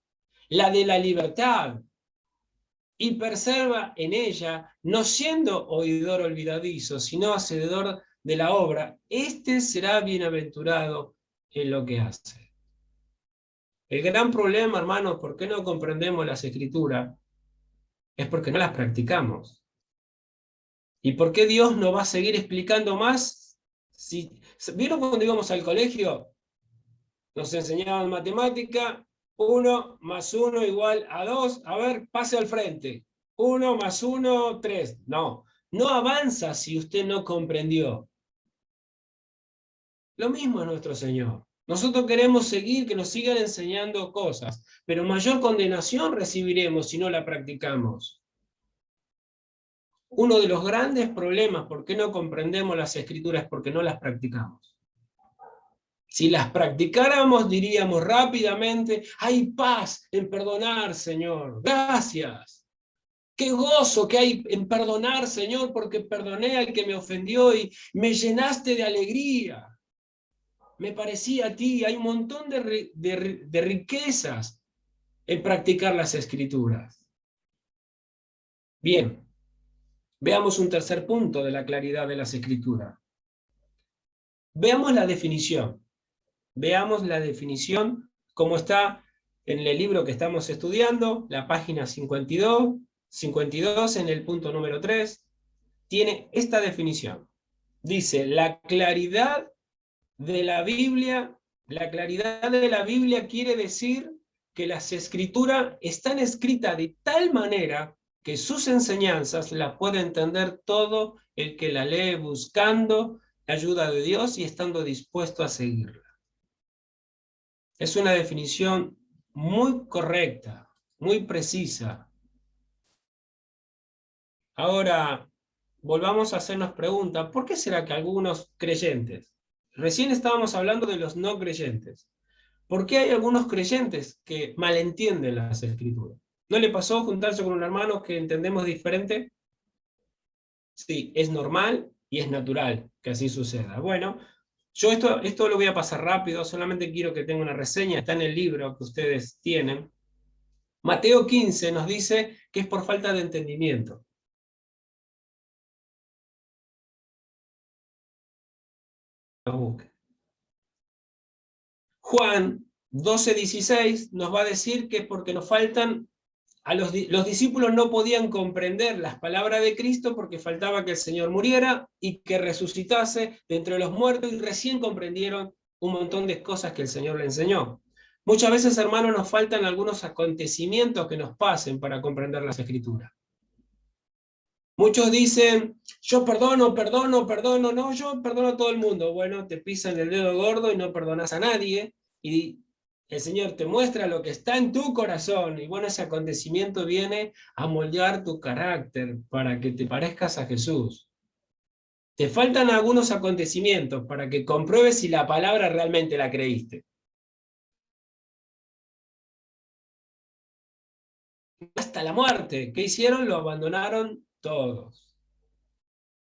la de la libertad, y persevera en ella, no siendo oidor olvidadizo, sino hacedor de la obra, este será bienaventurado en lo que hace. El gran problema, hermanos, ¿por qué no comprendemos las Escrituras? Es porque no las practicamos. ¿Y por qué Dios nos va a seguir explicando más? ¿Vieron cuando íbamos al colegio? Nos enseñaban matemática, 1 más 1 igual a 2. A ver, pase al frente. 1 más 1, 3. No, no avanza si usted no comprendió. Lo mismo es nuestro Señor. Nosotros queremos seguir, que nos sigan enseñando cosas, pero mayor condenación recibiremos si no la practicamos. Uno de los grandes problemas por qué no comprendemos las Escrituras es porque no las practicamos. Si las practicáramos, diríamos rápidamente, hay paz en perdonar, Señor. Gracias. Qué gozo que hay en perdonar, Señor, porque perdoné al que me ofendió y me llenaste de alegría. Me parecía a ti, hay un montón de riquezas en practicar las Escrituras. Bien, veamos un tercer punto de la claridad de las Escrituras. Veamos la definición. Veamos la definición, como está en el libro que estamos estudiando, la página 52 en el punto número 3, tiene esta definición. Dice, la claridad de la Biblia quiere decir que las Escrituras están escritas de tal manera que sus enseñanzas las puede entender todo el que la lee buscando la ayuda de Dios y estando dispuesto a seguirla. Es una definición muy correcta, muy precisa. Ahora, volvamos a hacernos preguntas, ¿por qué será que algunos creyentes, recién estábamos hablando de los no creyentes, ¿por qué hay algunos creyentes que malentienden las Escrituras? ¿No le pasó juntarse con un hermano que entendemos diferente? Sí, es normal y es natural que así suceda. Bueno, yo esto lo voy a pasar rápido, solamente quiero que tenga una reseña, está en el libro que ustedes tienen. Mateo 15 nos dice que es por falta de entendimiento. Juan 12:16 nos va a decir que es porque nos faltan, los discípulos no podían comprender las palabras de Cristo porque faltaba que el Señor muriera y que resucitase de entre los muertos, y recién comprendieron un montón de cosas que el Señor le enseñó. Muchas veces, hermanos, nos faltan algunos acontecimientos que nos pasen para comprender las Escrituras. Muchos dicen, yo perdono, no, yo perdono a todo el mundo. Bueno, te pisan el dedo gordo y no perdonas a nadie, y el Señor te muestra lo que está en tu corazón, y bueno, ese acontecimiento viene a moldear tu carácter para que te parezcas a Jesús. Te faltan algunos acontecimientos para que compruebes si la palabra realmente la creíste. Hasta la muerte, ¿qué hicieron? Lo abandonaron todos.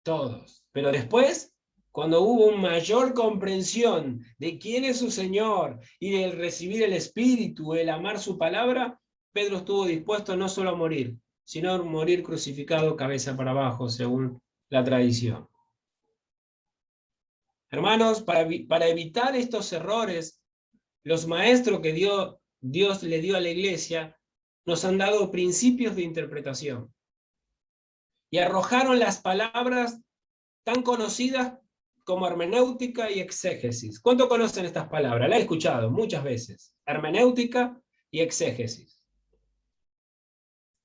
Todos. Pero después, cuando hubo una mayor comprensión de quién es su Señor y de recibir el Espíritu, el amar su palabra, Pedro estuvo dispuesto no solo a morir, sino a morir crucificado cabeza para abajo, según la tradición. Hermanos, para evitar estos errores, los maestros que Dios le dio a la iglesia nos han dado principios de interpretación y arrojaron las palabras tan conocidas como hermenéutica y exégesis. ¿Cuánto conocen estas palabras? La he escuchado muchas veces. Hermenéutica y exégesis.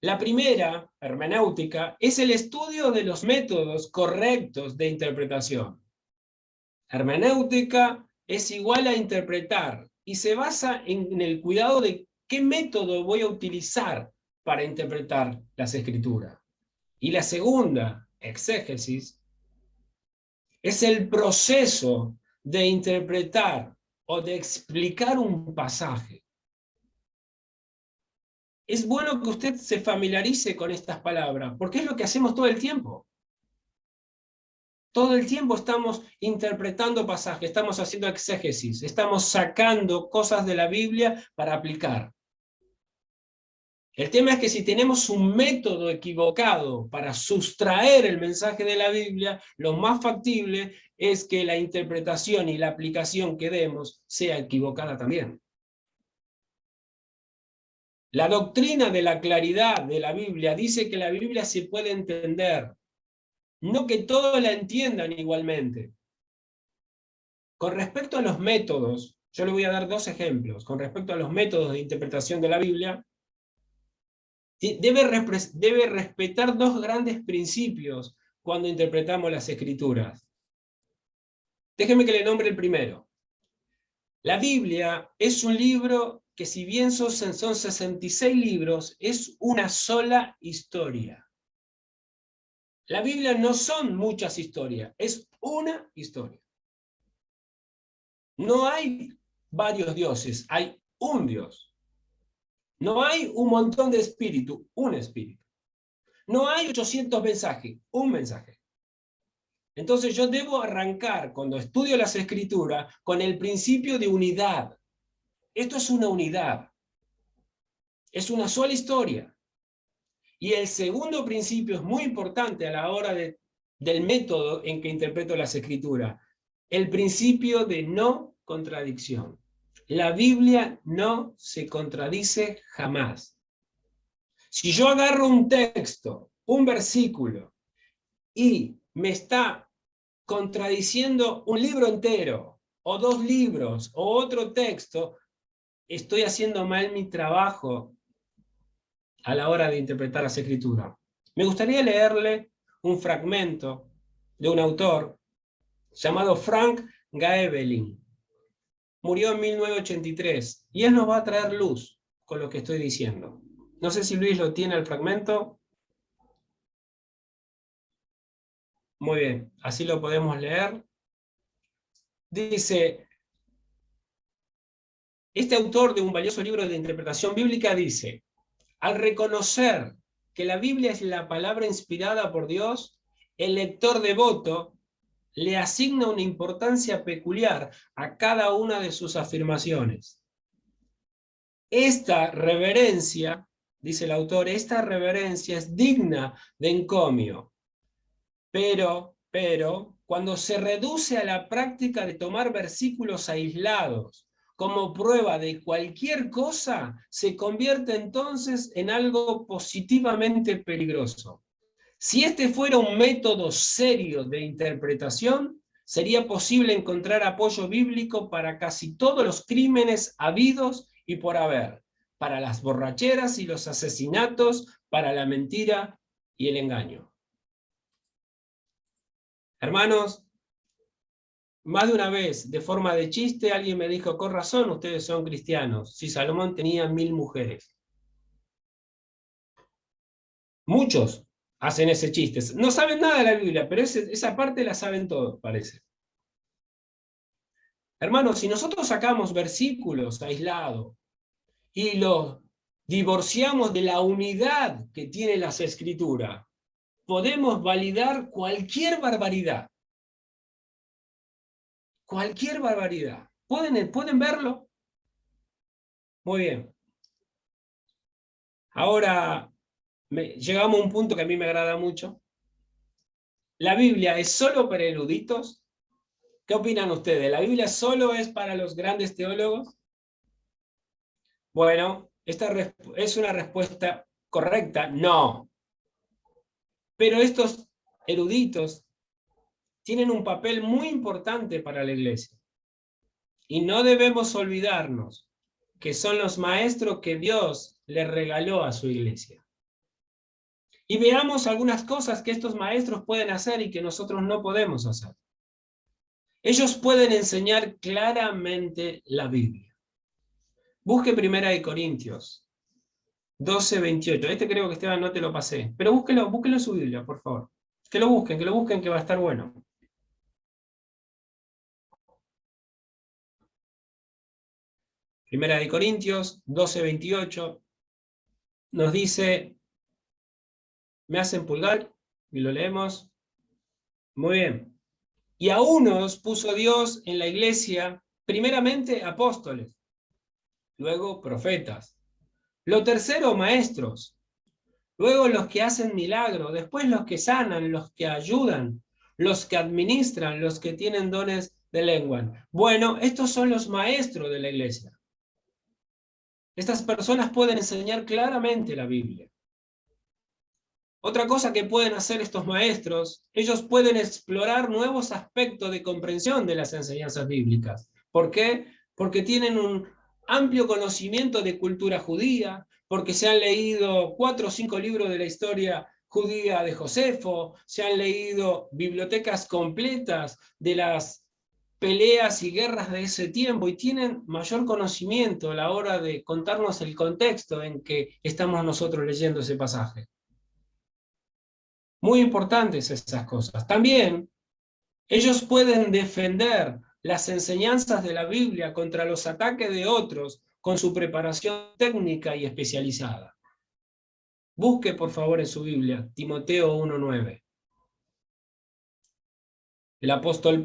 La primera, hermenéutica, es el estudio de los métodos correctos de interpretación. Hermenéutica es igual a interpretar y se basa en el cuidado de qué método voy a utilizar para interpretar las escrituras. Y la segunda, exégesis, es el proceso de interpretar o de explicar un pasaje. Es bueno que usted se familiarice con estas palabras, porque es lo que hacemos todo el tiempo. Todo el tiempo estamos interpretando pasajes, estamos haciendo exégesis, estamos sacando cosas de la Biblia para aplicar. El tema es que si tenemos un método equivocado para sustraer el mensaje de la Biblia, lo más factible es que la interpretación y la aplicación que demos sea equivocada también. La doctrina de la claridad de la Biblia dice que la Biblia se puede entender, no que todos la entiendan igualmente. Con respecto a los métodos, yo le voy a dar dos ejemplos. Con respecto a los métodos de interpretación de la Biblia, debe respetar dos grandes principios cuando interpretamos las Escrituras. Déjeme que le nombre el primero. La Biblia es un libro que, si bien son 66 libros, es una sola historia. La Biblia no son muchas historias, es una historia. No hay varios dioses, hay un Dios. No hay un montón de espíritu, un espíritu. No hay 800 mensajes, un mensaje. Entonces yo debo arrancar, cuando estudio las Escrituras, con el principio de unidad. Esto es una unidad. Es una sola historia. Y el segundo principio es muy importante a la hora del método en que interpreto las Escrituras. El principio de no contradicción. La Biblia no se contradice jamás. Si yo agarro un texto, un versículo, y me está contradiciendo un libro entero, o dos libros, o otro texto, estoy haciendo mal mi trabajo a la hora de interpretar las Escrituras. Me gustaría leerle un fragmento de un autor llamado Frank Gaebelin. Murió en 1983, y él nos va a traer luz con lo que estoy diciendo. No sé si Luis lo tiene el fragmento. Muy bien, así lo podemos leer. Dice, este autor de un valioso libro de interpretación bíblica dice, al reconocer que la Biblia es la palabra inspirada por Dios, el lector devoto le asigna una importancia peculiar a cada una de sus afirmaciones. Esta reverencia, dice el autor, esta reverencia es digna de encomio, pero, cuando se reduce a la práctica de tomar versículos aislados como prueba de cualquier cosa, se convierte entonces en algo positivamente peligroso. Si este fuera un método serio de interpretación, sería posible encontrar apoyo bíblico para casi todos los crímenes habidos y por haber, para las borracheras y los asesinatos, para la mentira y el engaño. Hermanos, más de una vez, de forma de chiste, alguien me dijo, con razón, ustedes son cristianos, si Salomón tenía 1000 mujeres. Muchos hacen ese chiste. No saben nada de la Biblia, pero esa parte la saben todos, parece. Hermanos, si nosotros sacamos versículos aislados y los divorciamos de la unidad que tiene las Escrituras, podemos validar cualquier barbaridad. Cualquier barbaridad. ¿Pueden verlo? Muy bien. Ahora llegamos a un punto que a mí me agrada mucho. ¿La Biblia es solo para eruditos? ¿Qué opinan ustedes? ¿La Biblia solo es para los grandes teólogos? Bueno, esta es una respuesta correcta, no. Pero estos eruditos tienen un papel muy importante para la iglesia. Y no debemos olvidarnos que son los maestros que Dios le regaló a su iglesia. Y veamos algunas cosas que estos maestros pueden hacer y que nosotros no podemos hacer. Ellos pueden enseñar claramente la Biblia. Busque 1 Corintios 12:28. Este creo que Esteban no te lo pasé, pero búsquelo en su Biblia, por favor. Que lo busquen, que va a estar bueno. Primera de Corintios 12:28 nos dice, me hacen pulgar y lo leemos. Muy bien. Y a unos puso Dios en la iglesia, primeramente apóstoles, luego profetas, lo tercero maestros, luego los que hacen milagros, después los que sanan, los que ayudan, los que administran, los que tienen dones de lengua. Bueno, estos son los maestros de la iglesia. Estas personas pueden enseñar claramente la Biblia. Otra cosa que pueden hacer estos maestros, ellos pueden explorar nuevos aspectos de comprensión de las enseñanzas bíblicas. ¿Por qué? Porque tienen un amplio conocimiento de cultura judía, porque se han leído 4 o 5 libros de la historia judía de Josefo, se han leído bibliotecas completas de las peleas y guerras de ese tiempo y tienen mayor conocimiento a la hora de contarnos el contexto en que estamos nosotros leyendo ese pasaje. Muy importantes esas cosas. También ellos pueden defender las enseñanzas de la Biblia contra los ataques de otros con su preparación técnica y especializada. Busque por favor en su Biblia Timoteo 1:9. El apóstol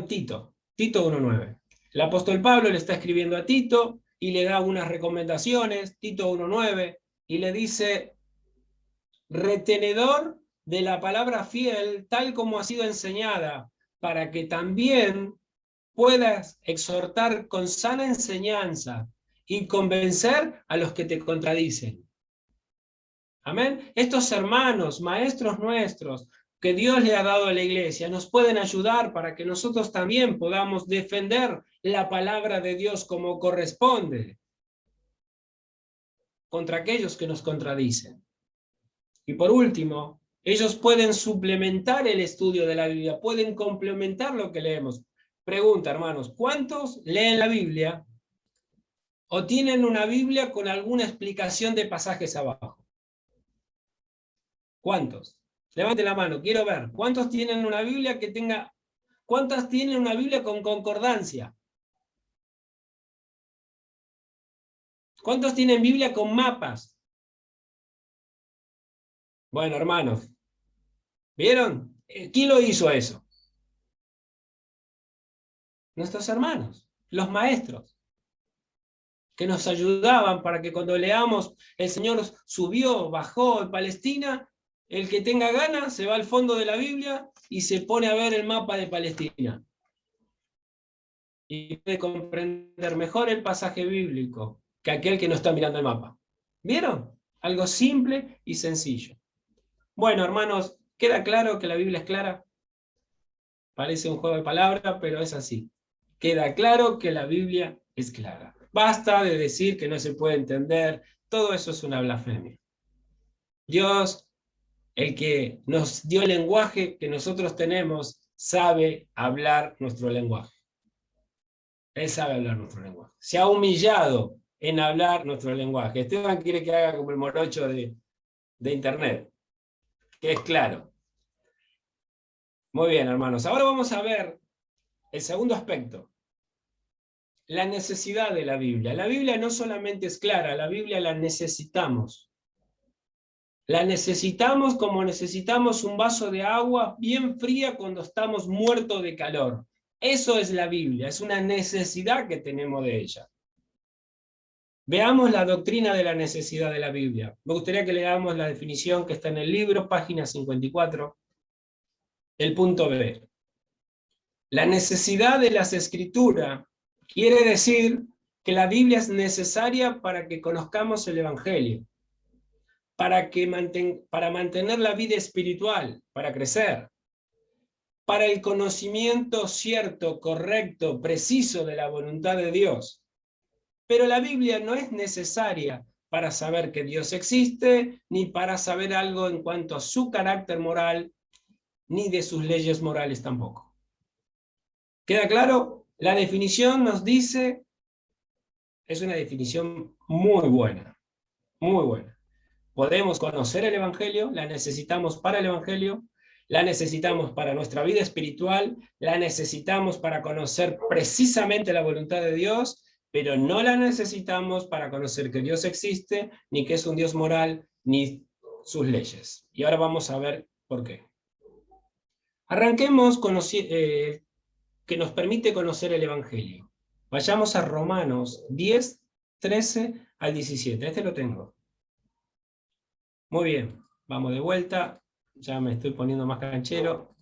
Tito 1:9. El apóstol Pablo le está escribiendo a Tito y le da unas recomendaciones, Tito 1:9, y le dice, retenedor de la palabra fiel, tal como ha sido enseñada, para que también puedas exhortar con sana enseñanza y convencer a los que te contradicen. Amén. Estos hermanos, maestros nuestros, que Dios le ha dado a la iglesia, nos pueden ayudar para que nosotros también podamos defender la palabra de Dios como corresponde contra aquellos que nos contradicen. Y por último, ellos pueden suplementar el estudio de la Biblia, pueden complementar lo que leemos. Pregunta, hermanos, ¿cuántos leen la Biblia o tienen una Biblia con alguna explicación de pasajes abajo? ¿Cuántos? Levante la mano, quiero ver. ¿Cuántos tienen una Biblia que tenga... ¿Cuántas tienen una Biblia con concordancia? ¿Cuántos tienen Biblia con mapas? Bueno, hermanos, ¿vieron? ¿Quién lo hizo eso? Nuestros hermanos, los maestros, que nos ayudaban para que cuando leamos el Señor subió, bajó en Palestina, el que tenga ganas se va al fondo de la Biblia y se pone a ver el mapa de Palestina. Y puede comprender mejor el pasaje bíblico que aquel que no está mirando el mapa. ¿Vieron? Algo simple y sencillo. Bueno, hermanos, ¿queda claro que la Biblia es clara? Parece un juego de palabras, pero es así. Queda claro que la Biblia es clara. Basta de decir que no se puede entender, todo eso es una blasfemia. Dios, el que nos dio el lenguaje que nosotros tenemos, sabe hablar nuestro lenguaje. Él sabe hablar nuestro lenguaje. Se ha humillado en hablar nuestro lenguaje. Esteban quiere que haga como el morocho de internet, que es claro. Muy bien, hermanos. Ahora vamos a ver el segundo aspecto. La necesidad de la Biblia. La Biblia no solamente es clara, la Biblia la necesitamos. La necesitamos como necesitamos un vaso de agua bien fría cuando estamos muertos de calor. Eso es la Biblia, es una necesidad que tenemos de ella. Veamos la doctrina de la necesidad de la Biblia. Me gustaría que leamos la definición que está en el libro, página 54, el punto B. La necesidad de las Escrituras quiere decir que la Biblia es necesaria para que conozcamos el Evangelio, para mantener la vida espiritual, para crecer, para el conocimiento cierto, correcto, preciso de la voluntad de Dios. Pero la Biblia no es necesaria para saber que Dios existe, ni para saber algo en cuanto a su carácter moral, ni de sus leyes morales tampoco. ¿Queda claro? La definición nos dice, es una definición muy buena, muy buena. Podemos conocer el Evangelio, la necesitamos para el Evangelio, la necesitamos para nuestra vida espiritual, la necesitamos para conocer precisamente la voluntad de Dios, pero no la necesitamos para conocer que Dios existe, ni que es un Dios moral, ni sus leyes. Y ahora vamos a ver por qué. Arranquemos con que nos permite conocer el Evangelio. Vayamos a Romanos 10, 13 al 17. Este lo tengo. Muy bien, vamos de vuelta. Ya me estoy poniendo más canchero.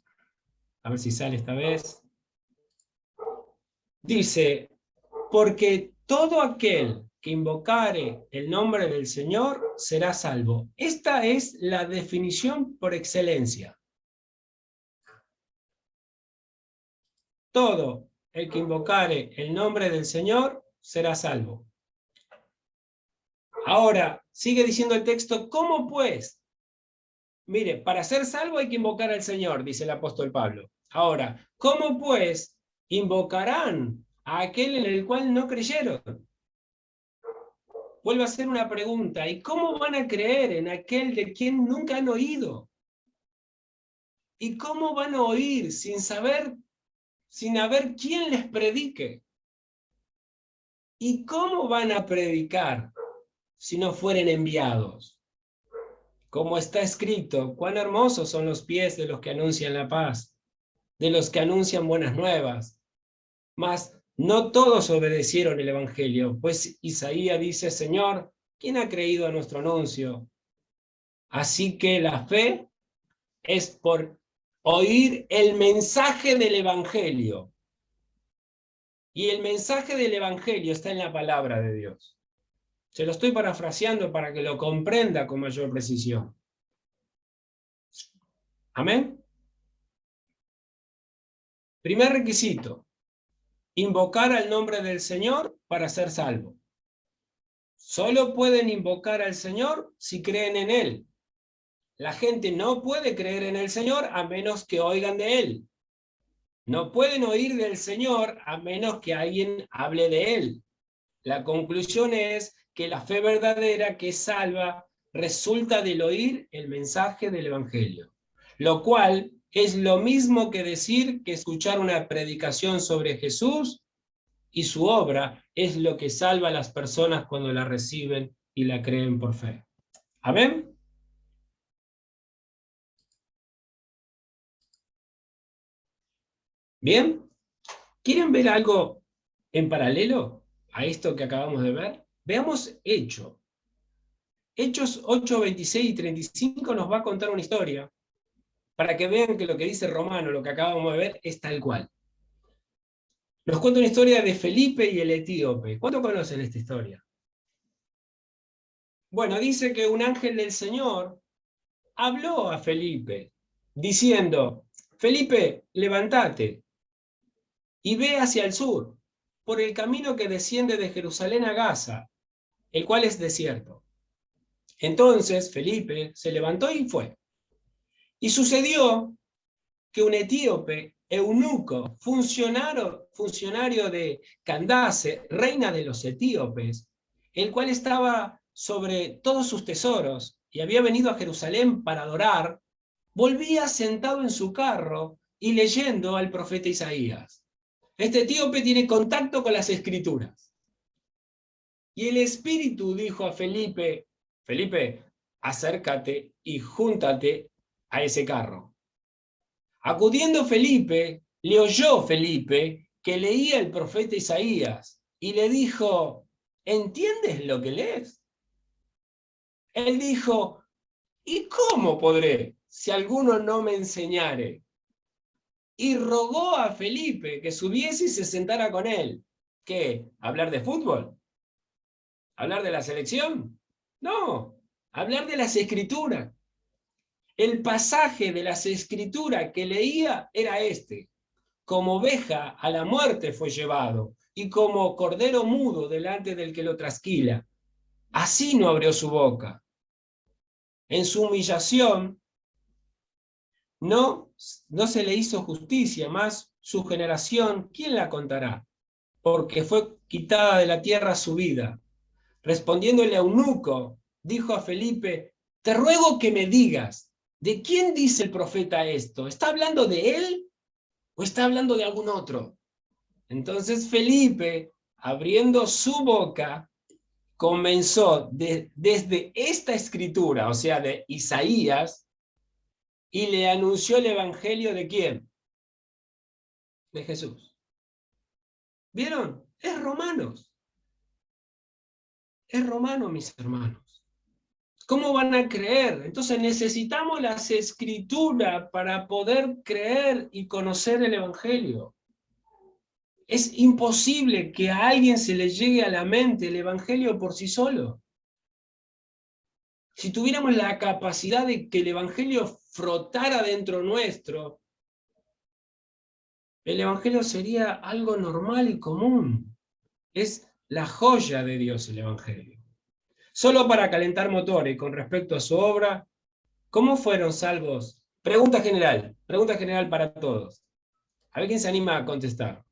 A ver si sale esta vez. Dice, porque todo aquel que invocare el nombre del Señor será salvo. Esta es la definición por excelencia. Todo el que invocare el nombre del Señor será salvo. Ahora, sigue diciendo el texto, ¿cómo pues? Mire, para ser salvo hay que invocar al Señor, dice el apóstol Pablo. Ahora, ¿cómo pues invocarán a aquel en el cual no creyeron? Vuelvo a hacer una pregunta, ¿y cómo van a creer en aquel de quien nunca han oído? ¿Y cómo van a oír sin saber, sin haber quien les predique? ¿Y cómo van a predicar si no fueren enviados? Como está escrito, cuán hermosos son los pies de los que anuncian la paz, de los que anuncian buenas nuevas. Mas no todos obedecieron el Evangelio, pues Isaías dice, Señor, ¿quién ha creído a nuestro anuncio? Así que la fe es por oír el mensaje del Evangelio. Y el mensaje del Evangelio está en la palabra de Dios. Se lo estoy parafraseando para que lo comprenda con mayor precisión. ¿Amén? Primer requisito, invocar al nombre del Señor para ser salvo. Solo pueden invocar al Señor si creen en Él. La gente no puede creer en el Señor a menos que oigan de Él. No pueden oír del Señor a menos que alguien hable de Él. La conclusión es que la fe verdadera que salva resulta del oír el mensaje del Evangelio, lo cual es lo mismo que decir que escuchar una predicación sobre Jesús y su obra es lo que salva a las personas cuando la reciben y la creen por fe. ¿Amén? ¿Bien? ¿Quieren ver algo en paralelo a esto que acabamos de ver? Veamos Hechos. Hechos 8, 26 y 35 nos va a contar una historia para que vean que lo que dice Romano, lo que acabamos de ver, es tal cual. Nos cuenta una historia de Felipe y el etíope. ¿Cuántos conocen esta historia? Bueno, dice que un ángel del Señor habló a Felipe, diciendo, Felipe, levántate y ve hacia el sur, por el camino que desciende de Jerusalén a Gaza, el cual es desierto. Entonces Felipe se levantó y fue. Y sucedió que un etíope, eunuco, funcionario de Candace, reina de los etíopes, el cual estaba sobre todos sus tesoros y había venido a Jerusalén para adorar, volvía sentado en su carro y leyendo al profeta Isaías. Este etíope tiene contacto con las Escrituras. Y el Espíritu dijo a Felipe, Felipe, acércate y júntate a ese carro. Acudiendo Felipe, le oyó Felipe que leía el profeta Isaías y le dijo, ¿entiendes lo que lees? Él dijo, ¿y cómo podré si alguno no me enseñare? Y rogó a Felipe que subiese y se sentara con él. ¿Qué? ¿Hablar de fútbol? ¿Hablar de la selección? No, hablar de las Escrituras. El pasaje de las Escrituras que leía era este. Como oveja a la muerte fue llevado, y como cordero mudo delante del que lo trasquila. Así no abrió su boca. En su humillación no se le hizo justicia, más su generación, ¿quién la contará? Porque fue quitada de la tierra su vida. Respondiendo el eunuco, dijo a Felipe, te ruego que me digas, ¿de quién dice el profeta esto? ¿Está hablando de él o está hablando de algún otro? Entonces Felipe, abriendo su boca, comenzó desde esta escritura, o sea, de Isaías, y le anunció el evangelio ¿de quién? De Jesús. ¿Vieron? Es Romanos. Es romano, mis hermanos. ¿Cómo van a creer? Entonces necesitamos las escrituras para poder creer y conocer el evangelio. Es imposible que a alguien se le llegue a la mente el evangelio por sí solo. Si tuviéramos la capacidad de que el evangelio frotara dentro nuestro, el evangelio sería algo normal y común. Es la joya de Dios el evangelio. Solo para calentar motores con respecto a su obra, ¿cómo fueron salvos? Pregunta general para todos. A ver quién se anima a contestar.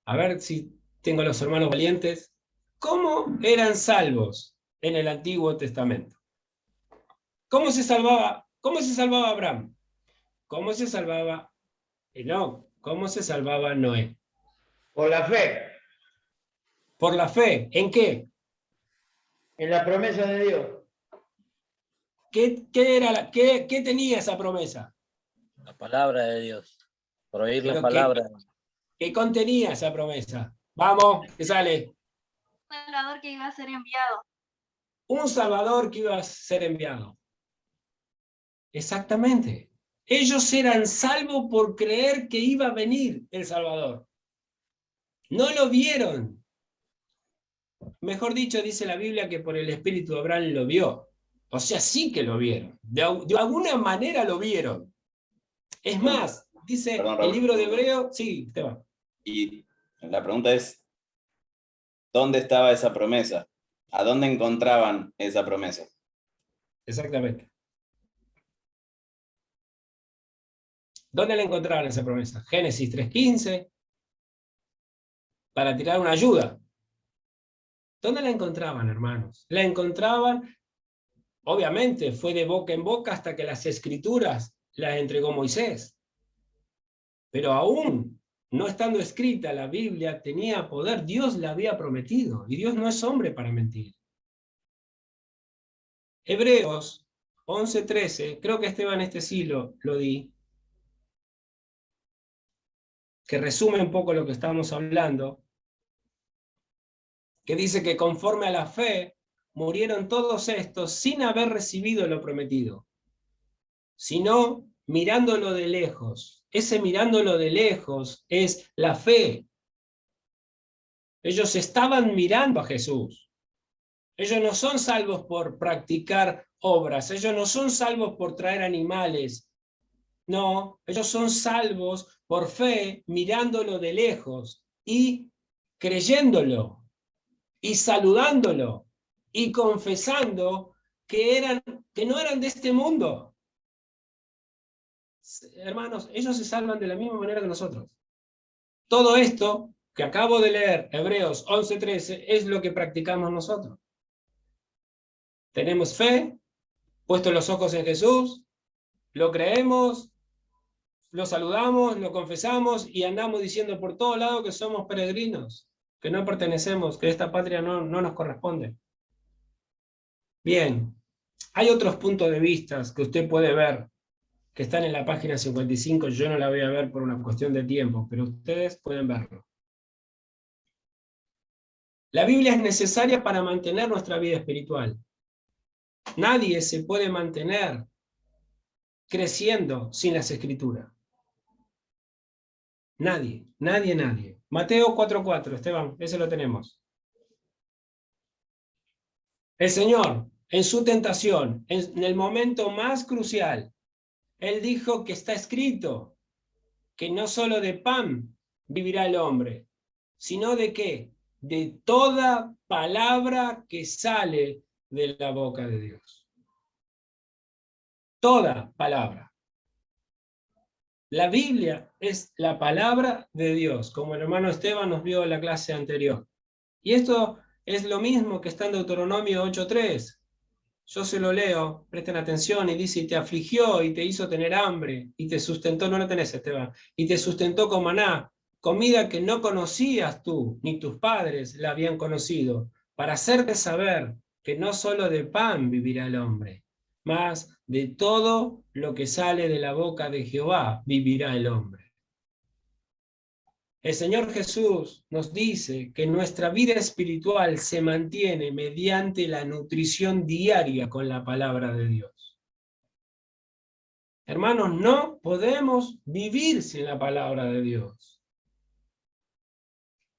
A ver si tengo los hermanos valientes. ¿Cómo eran salvos en el Antiguo Testamento? ¿Cómo se salvaba Abraham? ¿Cómo se salvaba Enoc? ¿Cómo se salvaba Noé? Por la fe, Por la fe. ¿En qué? en la promesa de Dios. ¿Qué tenía esa promesa? La palabra de Dios. Por oír la Pero palabra. ¿qué contenía esa promesa? Vamos, que sale. Un Salvador que iba a ser enviado. Un Salvador que iba a ser enviado. Exactamente. Ellos eran salvos por creer que iba a venir el Salvador. No lo vieron. Mejor dicho, dice la Biblia que por el Espíritu de Abraham lo vio. O sea, sí que lo vieron. De alguna manera lo vieron. Es más, dice el libro de Hebreo. Sí, Esteban. Y la pregunta es, ¿dónde estaba esa promesa? ¿A dónde encontraban esa promesa? Exactamente. ¿Dónde la encontraban esa promesa? Génesis 3:15, para tirar una ayuda. ¿Dónde la encontraban, hermanos? La encontraban, obviamente, fue de boca en boca hasta que las escrituras las entregó Moisés. Pero aún no estando escrita la Biblia, tenía poder, Dios la había prometido, y Dios no es hombre para mentir. Hebreos 11:13, creo que Esteban este sí lo di, que resume un poco lo que estamos hablando, que dice que conforme a la fe murieron todos estos sin haber recibido lo prometido, sino mirándolo de lejos. Ese mirándolo de lejos es la fe. Ellos estaban mirando a Jesús. Ellos no son salvos por practicar obras, ellos no son salvos por traer animales. No, ellos son salvos por fe, mirándolo de lejos y creyéndolo y saludándolo y confesando que no eran de este mundo. Hermanos, ellos se salvan de la misma manera que nosotros. Todo esto que acabo de leer, Hebreos 11:13, es lo que practicamos nosotros. Tenemos fe, puestos los ojos en Jesús, lo creemos, lo saludamos, lo confesamos y andamos diciendo por todos lados que somos peregrinos, que no pertenecemos, que esta patria no nos corresponde. Bien, hay otros puntos de vista que usted puede ver, que están en la página 55, yo no la voy a ver por una cuestión de tiempo, pero ustedes pueden verlo. La Biblia es necesaria para mantener nuestra vida espiritual. Nadie se puede mantener creciendo sin las Escrituras. Nadie. Mateo 4:4, Esteban, ese lo tenemos. El Señor, en su tentación, en el momento más crucial, Él dijo que está escrito que no solo de pan vivirá el hombre, sino de ¿qué? De toda palabra que sale de la boca de Dios. Toda palabra. La Biblia es la palabra de Dios, como el hermano Esteban nos vio en la clase anterior. Y esto es lo mismo que está en Deuteronomio 8:3. Yo se lo leo, presten atención, y dice, y te afligió, y te hizo tener hambre, y te sustentó, no lo tenés, Esteban, y te sustentó con maná, comida que no conocías tú, ni tus padres la habían conocido, para hacerte saber que no solo de pan vivirá el hombre, mas de todo lo que sale de la boca de Jehová vivirá el hombre. El Señor Jesús nos dice que nuestra vida espiritual se mantiene mediante la nutrición diaria con la palabra de Dios. Hermanos, no podemos vivir sin la palabra de Dios.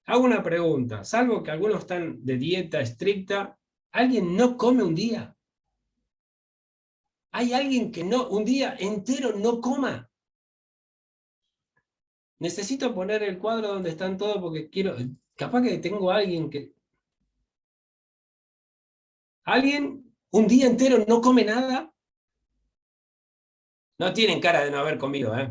Hago una pregunta, salvo que algunos están de dieta estricta, ¿alguien no come un día? ¿Hay alguien que no, un día entero no coma? Necesito poner el cuadro donde están todos porque quiero, capaz que tengo a alguien que... ¿Alguien un día entero no come nada? No tienen cara de no haber comido, ¿eh?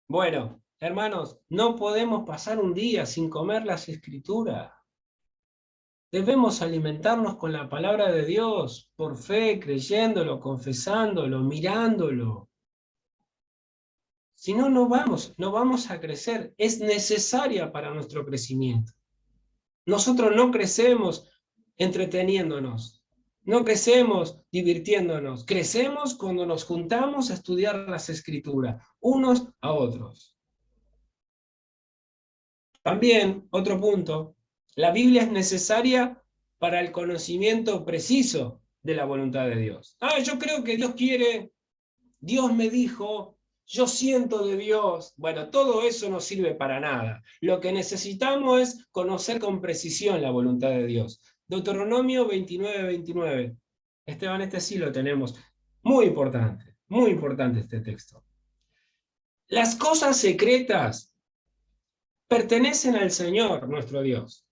Bueno, hermanos, no podemos pasar un día sin comer las Escrituras. Debemos alimentarnos con la palabra de Dios, por fe, creyéndolo, confesándolo, mirándolo. Si no, no vamos a crecer. Es necesaria para nuestro crecimiento. Nosotros no crecemos entreteniéndonos. No crecemos divirtiéndonos. Crecemos cuando nos juntamos a estudiar las Escrituras, unos a otros. También, otro punto, la Biblia es necesaria para el conocimiento preciso de la voluntad de Dios. Yo creo que Dios quiere, Dios me dijo, yo siento de Dios. Bueno, todo eso no sirve para nada. Lo que necesitamos es conocer con precisión la voluntad de Dios. Deuteronomio 29:29. Esteban, este sí lo tenemos. Muy importante este texto. Las cosas secretas pertenecen al Señor, nuestro Dios.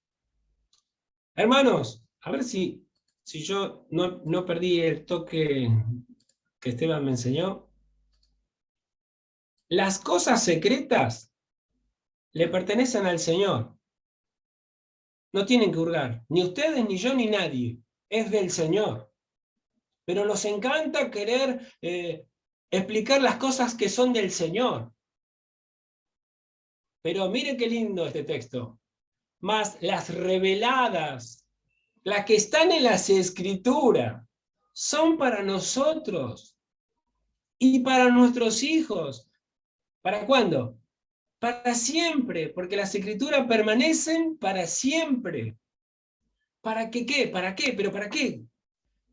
Hermanos, a ver si yo no perdí el toque que Esteban me enseñó. Las cosas secretas le pertenecen al Señor. No tienen que hurgar, ni ustedes, ni yo, ni nadie. Es del Señor. Pero nos encanta querer explicar las cosas que son del Señor. Pero mire qué lindo este texto. Mas las reveladas, las que están en las Escrituras, son para nosotros y para nuestros hijos. ¿Para cuándo? Para siempre, porque las Escrituras permanecen para siempre. ¿Para qué? ¿Para qué? ¿Pero para qué?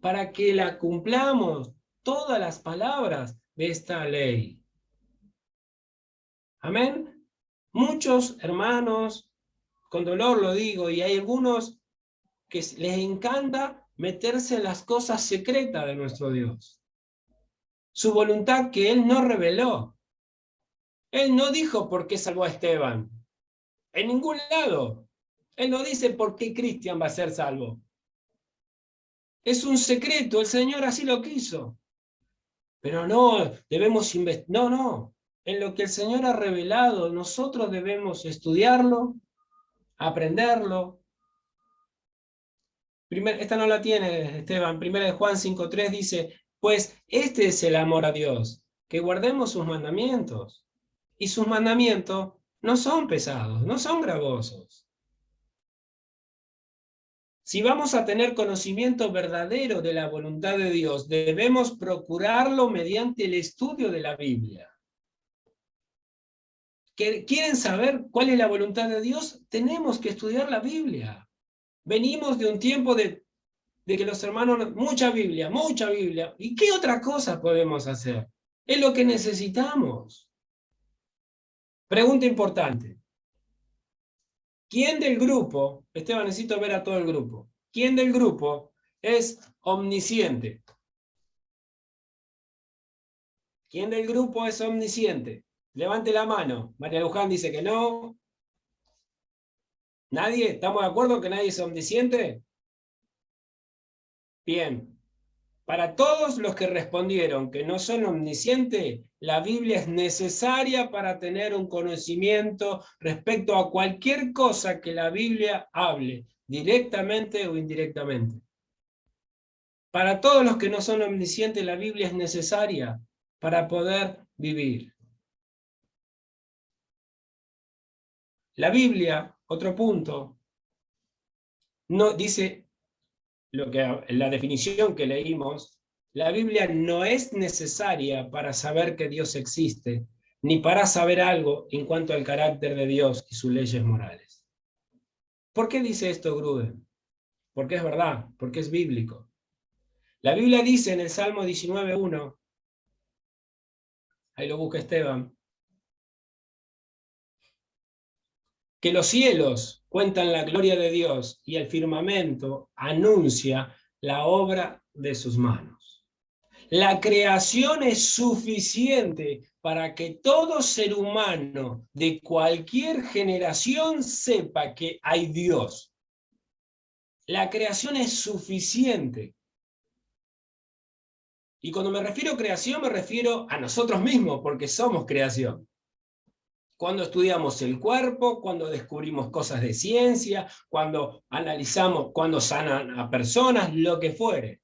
Para que la cumplamos todas las palabras de esta ley. Amén. Muchos hermanos, con dolor lo digo, y hay algunos que les encanta meterse en las cosas secretas de nuestro Dios. Su voluntad que Él no reveló. Él no dijo por qué salvó a Esteban. En ningún lado. Él no dice por qué Cristian va a ser salvo. Es un secreto, el Señor así lo quiso. Pero no, debemos investigar. No. En lo que el Señor ha revelado, nosotros debemos estudiarlo, aprenderlo. Esta no la tiene Esteban. 1 Juan 5:3 dice, pues este es el amor a Dios, que guardemos sus mandamientos. Y sus mandamientos no son pesados, no son gravosos. Si vamos a tener conocimiento verdadero de la voluntad de Dios, debemos procurarlo mediante el estudio de la Biblia. ¿Quieren saber cuál es la voluntad de Dios? Tenemos que estudiar la Biblia. Venimos de un tiempo de que los hermanos, mucha Biblia. ¿Y qué otra cosa podemos hacer? Es lo que necesitamos. Pregunta importante. ¿Quién del grupo, Esteban, necesito ver a todo el grupo, quién del grupo es omnisciente? ¿Quién del grupo es omnisciente? Levante la mano. María Luján dice que no. ¿Nadie? ¿Estamos de acuerdo que nadie es omnisciente? Bien. Para todos los que respondieron que no son omniscientes, la Biblia es necesaria para tener un conocimiento respecto a cualquier cosa que la Biblia hable, directamente o indirectamente. Para todos los que no son omniscientes, la Biblia es necesaria para poder vivir. La Biblia, otro punto, no dice la definición que leímos, la Biblia no es necesaria para saber que Dios existe, ni para saber algo en cuanto al carácter de Dios y sus leyes morales. ¿Por qué dice esto Gruden? Porque es verdad, porque es bíblico. La Biblia dice en el Salmo 19:1, ahí lo busca Esteban, que los cielos cuentan la gloria de Dios y el firmamento anuncia la obra de sus manos. La creación es suficiente para que todo ser humano de cualquier generación sepa que hay Dios. La creación es suficiente. Y cuando me refiero a creación, me refiero a nosotros mismos, porque somos creación. Cuando estudiamos el cuerpo, cuando descubrimos cosas de ciencia, cuando analizamos, cuando sanan a personas, lo que fuere.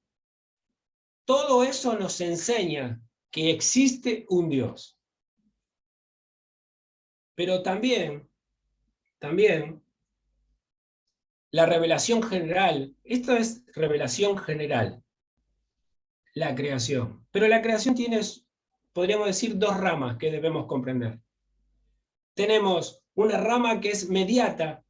Todo eso nos enseña que existe un Dios. Pero también, la revelación general, esto es revelación general, la creación. Pero la creación tiene, podríamos decir, dos ramas que debemos comprender. Tenemos una rama que es mediata,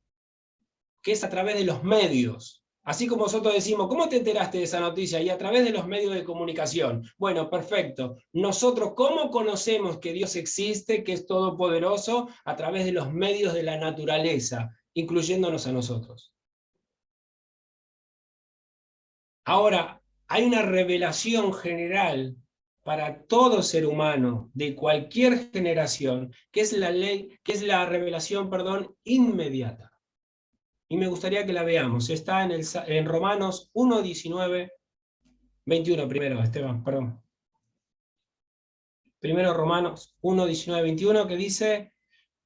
que es a través de los medios. Así como nosotros decimos, ¿cómo te enteraste de esa noticia? Y a través de los medios de comunicación. Bueno, perfecto. Nosotros, ¿cómo conocemos que Dios existe, que es todopoderoso? A través de los medios de la naturaleza, incluyéndonos a nosotros. Ahora, hay una revelación general para todo ser humano de cualquier generación, que es la revelación, inmediata. Y me gustaría que la veamos. Está en Romanos 1, 19, 21 primero, Esteban, perdón. Primero Romanos 1, 19, 21, que dice,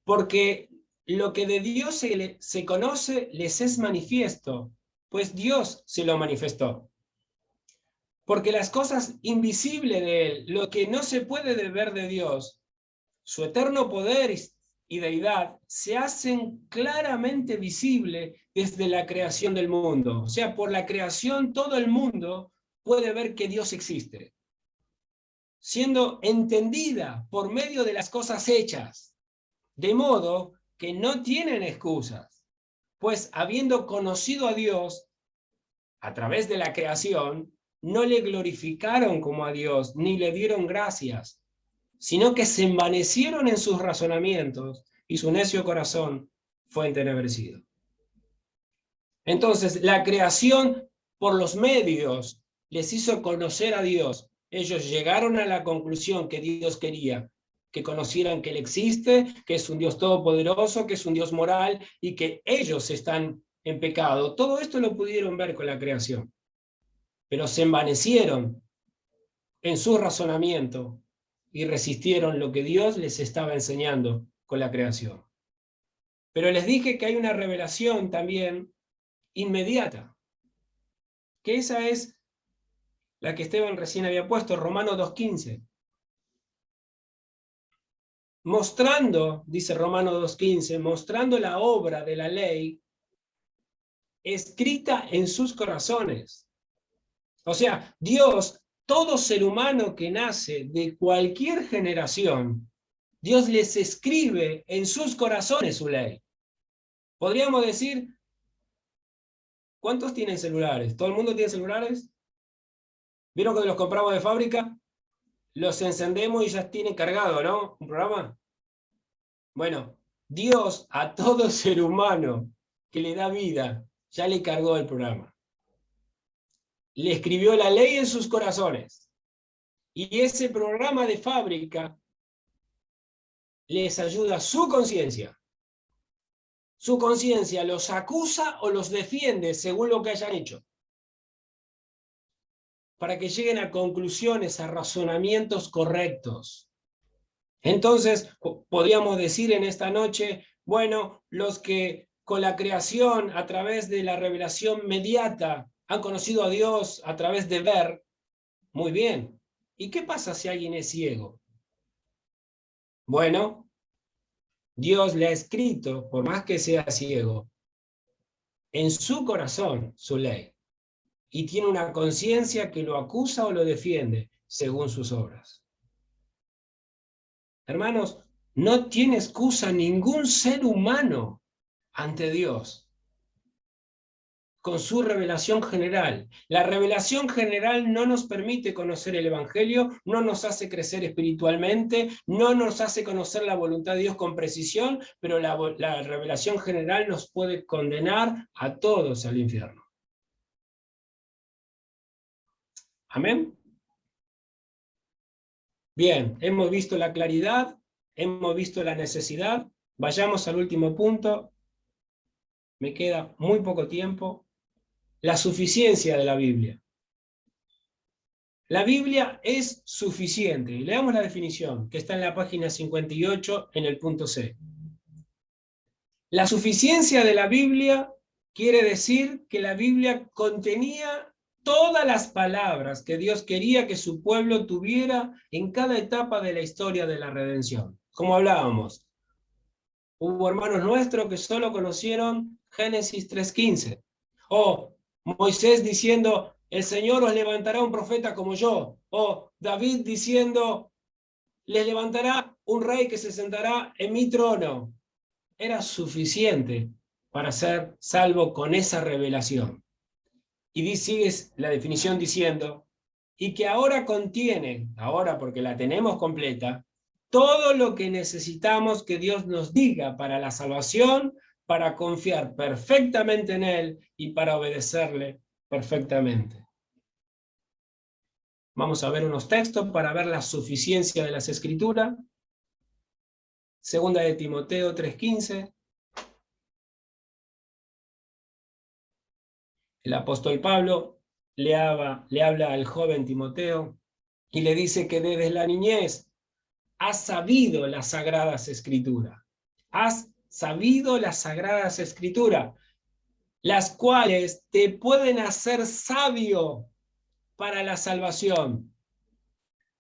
porque lo que de Dios se conoce les es manifiesto, pues Dios se lo manifestó. Porque las cosas invisibles de Él, lo que no se puede ver de Dios, su eterno poder y deidad, se hacen claramente visibles desde la creación del mundo. O sea, por la creación todo el mundo puede ver que Dios existe, siendo entendida por medio de las cosas hechas, de modo que no tienen excusas, pues habiendo conocido a Dios a través de la creación, no le glorificaron como a Dios, ni le dieron gracias, sino que se envanecieron en sus razonamientos y su necio corazón fue entenebrecido. Entonces, la creación por los medios les hizo conocer a Dios. Ellos llegaron a la conclusión que Dios quería, que conocieran que Él existe, que es un Dios todopoderoso, que es un Dios moral y que ellos están en pecado. Todo esto lo pudieron ver con la creación. Pero se envanecieron en su razonamiento y resistieron lo que Dios les estaba enseñando con la creación. Pero les dije que hay una revelación también inmediata, que esa es la que Esteban recién había puesto, Romanos 2:15. Mostrando, dice Romanos 2:15, mostrando la obra de la ley escrita en sus corazones. O sea, Dios, todo ser humano que nace de cualquier generación, Dios les escribe en sus corazones su ley. Podríamos decir, ¿cuántos tienen celulares? ¿Todo el mundo tiene celulares? ¿Vieron que los compramos de fábrica? Los encendemos y ya tienen cargado, ¿no? Un programa. Bueno, Dios a todo ser humano que le da vida, ya le cargó el programa. Le escribió la ley en sus corazones. Y ese programa de fábrica les ayuda a su conciencia. Su conciencia los acusa o los defiende según lo que hayan hecho. para que lleguen a conclusiones, a razonamientos correctos. Entonces, podríamos decir en esta noche, bueno, los que con la creación, a través de la revelación mediata, han conocido a Dios a través de ver, muy bien. ¿Y qué pasa si alguien es ciego? Bueno, Dios le ha escrito, por más que sea ciego, en su corazón su ley, y tiene una conciencia que lo acusa o lo defiende según sus obras. Hermanos, no tiene excusa ningún ser humano ante Dios con su revelación general. La revelación general no nos permite conocer el Evangelio, no nos hace crecer espiritualmente, no nos hace conocer la voluntad de Dios con precisión, pero la revelación general nos puede condenar a todos al infierno. ¿Amén? Bien, hemos visto la claridad, hemos visto la necesidad. Vayamos al último punto. Me queda muy poco tiempo. La suficiencia de la Biblia. La Biblia es suficiente. Leamos la definición, que está en la página 58, en el punto C. La suficiencia de la Biblia quiere decir que la Biblia contenía todas las palabras que Dios quería que su pueblo tuviera en cada etapa de la historia de la redención. Como hablábamos, hubo hermanos nuestros que solo conocieron Génesis 3:15. O Moisés diciendo, el Señor os levantará un profeta como yo. O David diciendo, les levantará un rey que se sentará en mi trono. Era suficiente para ser salvo con esa revelación. Y sigue la definición diciendo, y que ahora contiene, ahora porque la tenemos completa, todo lo que necesitamos que Dios nos diga para la salvación, para confiar perfectamente en Él y para obedecerle perfectamente. Vamos a ver unos textos para ver la suficiencia de las Escrituras. Segunda de Timoteo 3:15. El apóstol Pablo le habla al joven Timoteo y le dice que desde la niñez has sabido las Sagradas Escrituras. Has sabido las Sagradas Escrituras, las cuales te pueden hacer sabio para la salvación,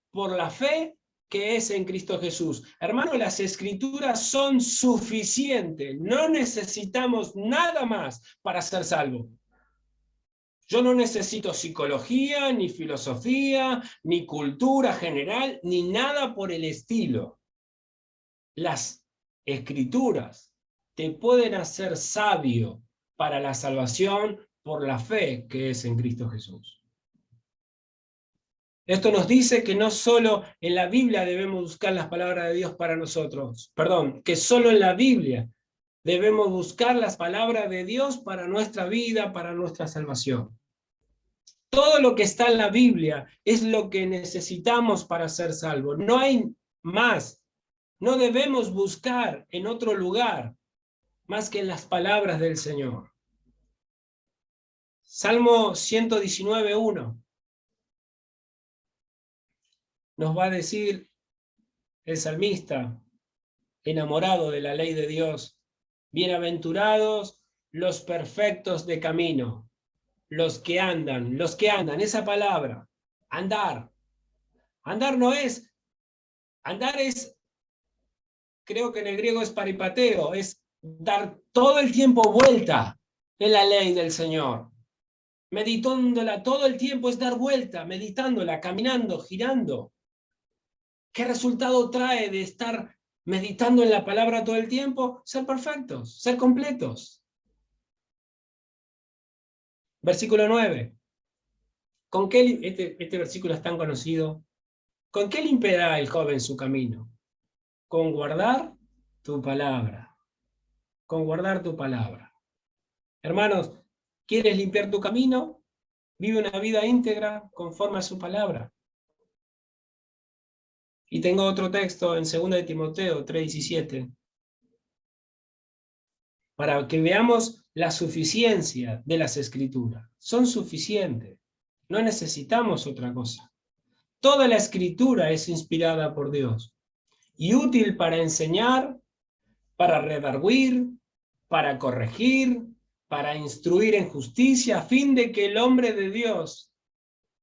por la fe que es en Cristo Jesús. Hermano, las Escrituras son suficientes, no necesitamos nada más para ser salvos. Yo no necesito psicología, ni filosofía, ni cultura general, ni nada por el estilo. Las Escrituras te pueden hacer sabio para la salvación por la fe que es en Cristo Jesús. Esto nos dice que no solo en la Biblia debemos buscar las palabras de Dios para nosotros, que solo en la Biblia debemos buscar las palabras de Dios para nuestra vida, para nuestra salvación. Todo lo que está en la Biblia es lo que necesitamos para ser salvos. No hay más. No debemos buscar en otro lugar más que en las palabras del Señor. Salmo 119:1 nos va a decir el salmista, enamorado de la ley de Dios, bienaventurados los perfectos de camino, los que andan, esa palabra, andar. Andar es, creo que en el griego es paripateo, es dar todo el tiempo vuelta en la ley del Señor. Meditándola todo el tiempo es dar vuelta, meditándola, caminando, girando. ¿Qué resultado trae de estar meditando en la palabra todo el tiempo? Ser perfectos, ser completos. Versículo 9. ¿Con qué, este versículo es tan conocido? ¿Con qué limpiará el joven su camino? Con guardar tu palabra. Con guardar tu palabra. Hermanos, ¿quieres limpiar tu camino? Vive una vida íntegra conforme a su palabra. Y tengo otro texto en 2 de Timoteo 3:17. Para que veamos la suficiencia de las Escrituras. Son suficientes. No necesitamos otra cosa. Toda la Escritura es inspirada por Dios y útil para enseñar, para redarguir, para corregir, para instruir en justicia, a fin de que el hombre de Dios,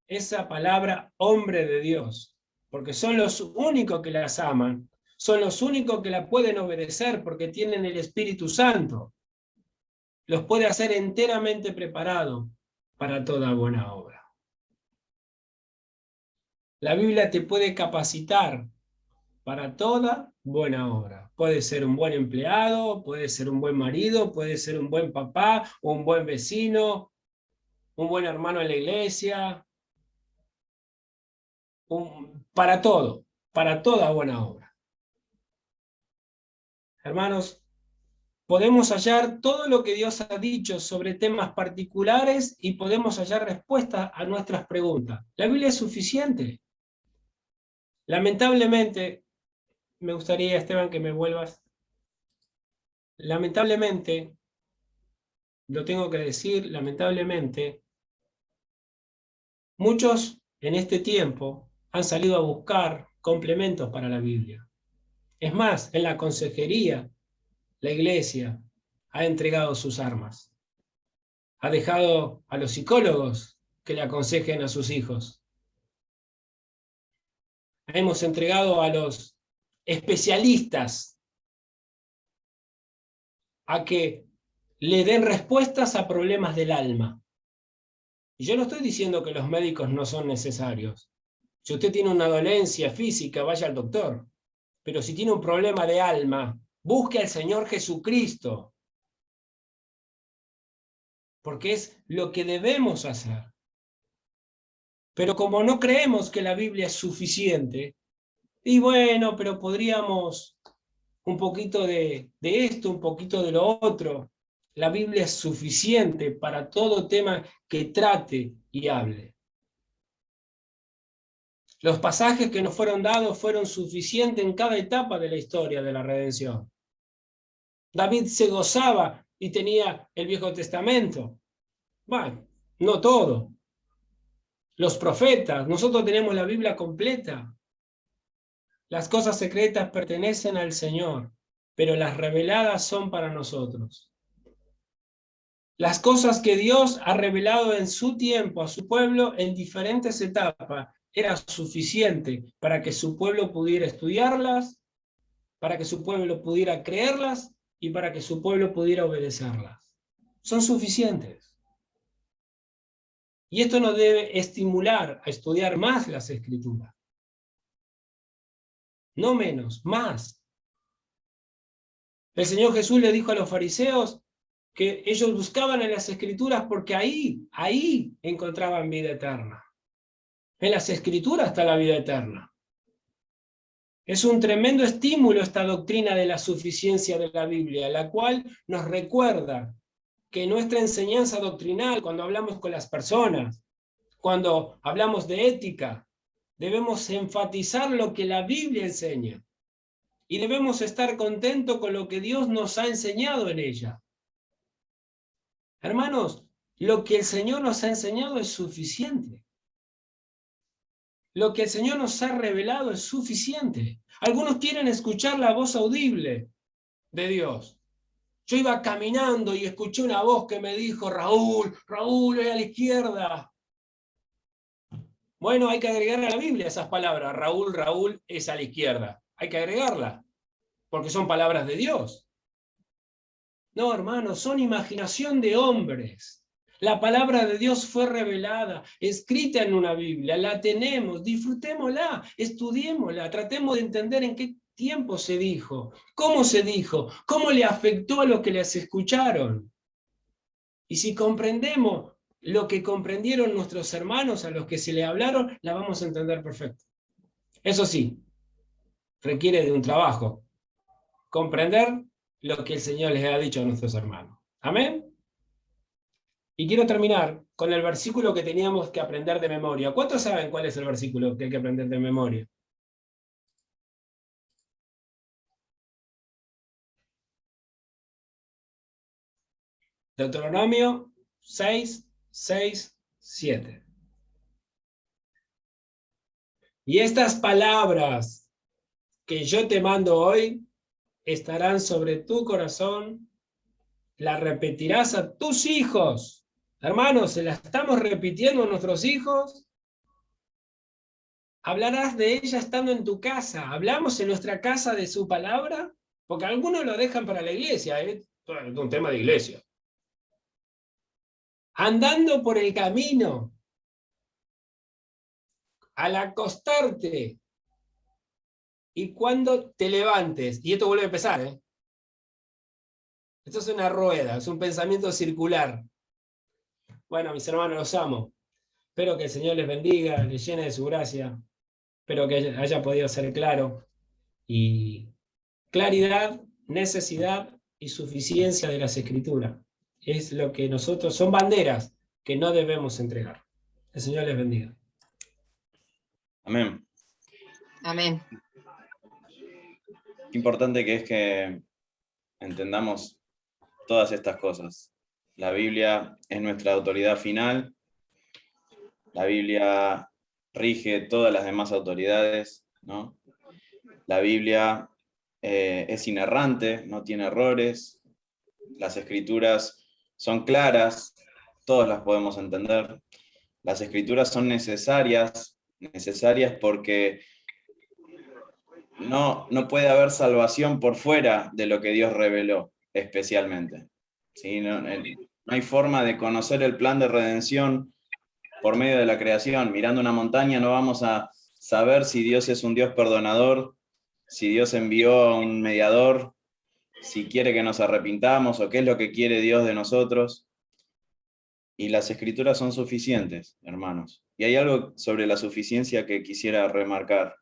esa palabra hombre de Dios, porque son los únicos que las aman, son los únicos que la pueden obedecer porque tienen el Espíritu Santo, los puede hacer enteramente preparados para toda buena obra. La Biblia te puede capacitar para toda buena obra. Puede ser un buen empleado, puede ser un buen marido, puede ser un buen papá, un buen vecino, un buen hermano en la iglesia, para todo, para toda buena obra. Hermanos, podemos hallar todo lo que Dios ha dicho sobre temas particulares y podemos hallar respuestas a nuestras preguntas. La Biblia es suficiente. Lamentablemente, me gustaría, Esteban, que me vuelvas. Lamentablemente, lo tengo que decir, lamentablemente, muchos en este tiempo han salido a buscar complementos para la Biblia. Es más, en la consejería, la iglesia ha entregado sus armas. Ha dejado a los psicólogos que le aconsejen a sus hijos. Hemos entregado a los especialistas a que le den respuestas a problemas del alma. Y yo no estoy diciendo que los médicos no son necesarios. Si usted tiene una dolencia física, vaya al doctor. Pero si tiene un problema de alma, busque al Señor Jesucristo. Porque es lo que debemos hacer. Pero como no creemos que la Biblia es suficiente, y bueno, pero podríamos un poquito de esto, un poquito de lo otro. La Biblia es suficiente para todo tema que trate y hable. Los pasajes que nos fueron dados fueron suficientes en cada etapa de la historia de la redención. David se gozaba y tenía el Viejo Testamento. Bueno, no todo. Los profetas, nosotros tenemos la Biblia completa. Las cosas secretas pertenecen al Señor, pero las reveladas son para nosotros. Las cosas que Dios ha revelado en su tiempo a su pueblo en diferentes etapas era suficiente para que su pueblo pudiera estudiarlas, para que su pueblo pudiera creerlas y para que su pueblo pudiera obedecerlas. Son suficientes. Y esto nos debe estimular a estudiar más las Escrituras. No menos, más. El Señor Jesús le dijo a los fariseos que ellos buscaban en las Escrituras porque ahí encontraban vida eterna. En las Escrituras está la vida eterna. Es un tremendo estímulo esta doctrina de la suficiencia de la Biblia, la cual nos recuerda que nuestra enseñanza doctrinal, cuando hablamos con las personas, cuando hablamos de ética, debemos enfatizar lo que la Biblia enseña y debemos estar contentos con lo que Dios nos ha enseñado en ella. Hermanos, lo que el Señor nos ha enseñado es suficiente. Lo que el Señor nos ha revelado es suficiente. Algunos quieren escuchar la voz audible de Dios. Yo iba caminando y escuché una voz que me dijo, Raúl, ve a la izquierda. Bueno, hay que agregar a la Biblia esas palabras. Raúl es a la izquierda. Hay que agregarla, porque son palabras de Dios. No, hermanos, son imaginación de hombres. La palabra de Dios fue revelada, escrita en una Biblia, la tenemos, disfrutémosla, estudiémosla, tratemos de entender en qué tiempo se dijo, cómo le afectó a los que las escucharon. Y si comprendemos lo que comprendieron nuestros hermanos a los que se le hablaron, la vamos a entender perfecto. Eso sí, requiere de un trabajo, comprender lo que el Señor les ha dicho a nuestros hermanos. ¿Amén? Y quiero terminar con el versículo que teníamos que aprender de memoria. ¿Cuántos saben cuál es el versículo que hay que aprender de memoria? Deuteronomio 6, 6, 7. Y estas palabras que yo te mando hoy estarán sobre tu corazón, las repetirás a tus hijos. Hermanos, se las estamos repitiendo a nuestros hijos. Hablarás de ella estando en tu casa. ¿Hablamos en nuestra casa de su palabra? Porque algunos lo dejan para la iglesia, ¿eh? Es un tema de iglesia. Andando por el camino, al acostarte y cuando te levantes. Y esto vuelve a empezar, ¿eh? Esto es una rueda, es un pensamiento circular. Bueno, mis hermanos, los amo. Espero que el Señor les bendiga, les llene de su gracia. Espero que haya podido ser claro. Y claridad, necesidad y suficiencia de las Escrituras. Es lo que nosotros, son banderas que no debemos entregar. El Señor les bendiga. Amén. Amén. Qué importante que es que entendamos todas estas cosas. La Biblia es nuestra autoridad final. La Biblia rige todas las demás autoridades, ¿no? La Biblia es inerrante, no tiene errores. Las Escrituras son claras, todas las podemos entender. Las Escrituras son necesarias porque no puede haber salvación por fuera de lo que Dios reveló, especialmente. ¿Sí? No hay forma de conocer el plan de redención por medio de la creación. Mirando una montaña no vamos a saber si Dios es un Dios perdonador, si Dios envió a un mediador, si quiere que nos arrepintamos o qué es lo que quiere Dios de nosotros. Y las Escrituras son suficientes, hermanos. Y hay algo sobre la suficiencia que quisiera remarcar.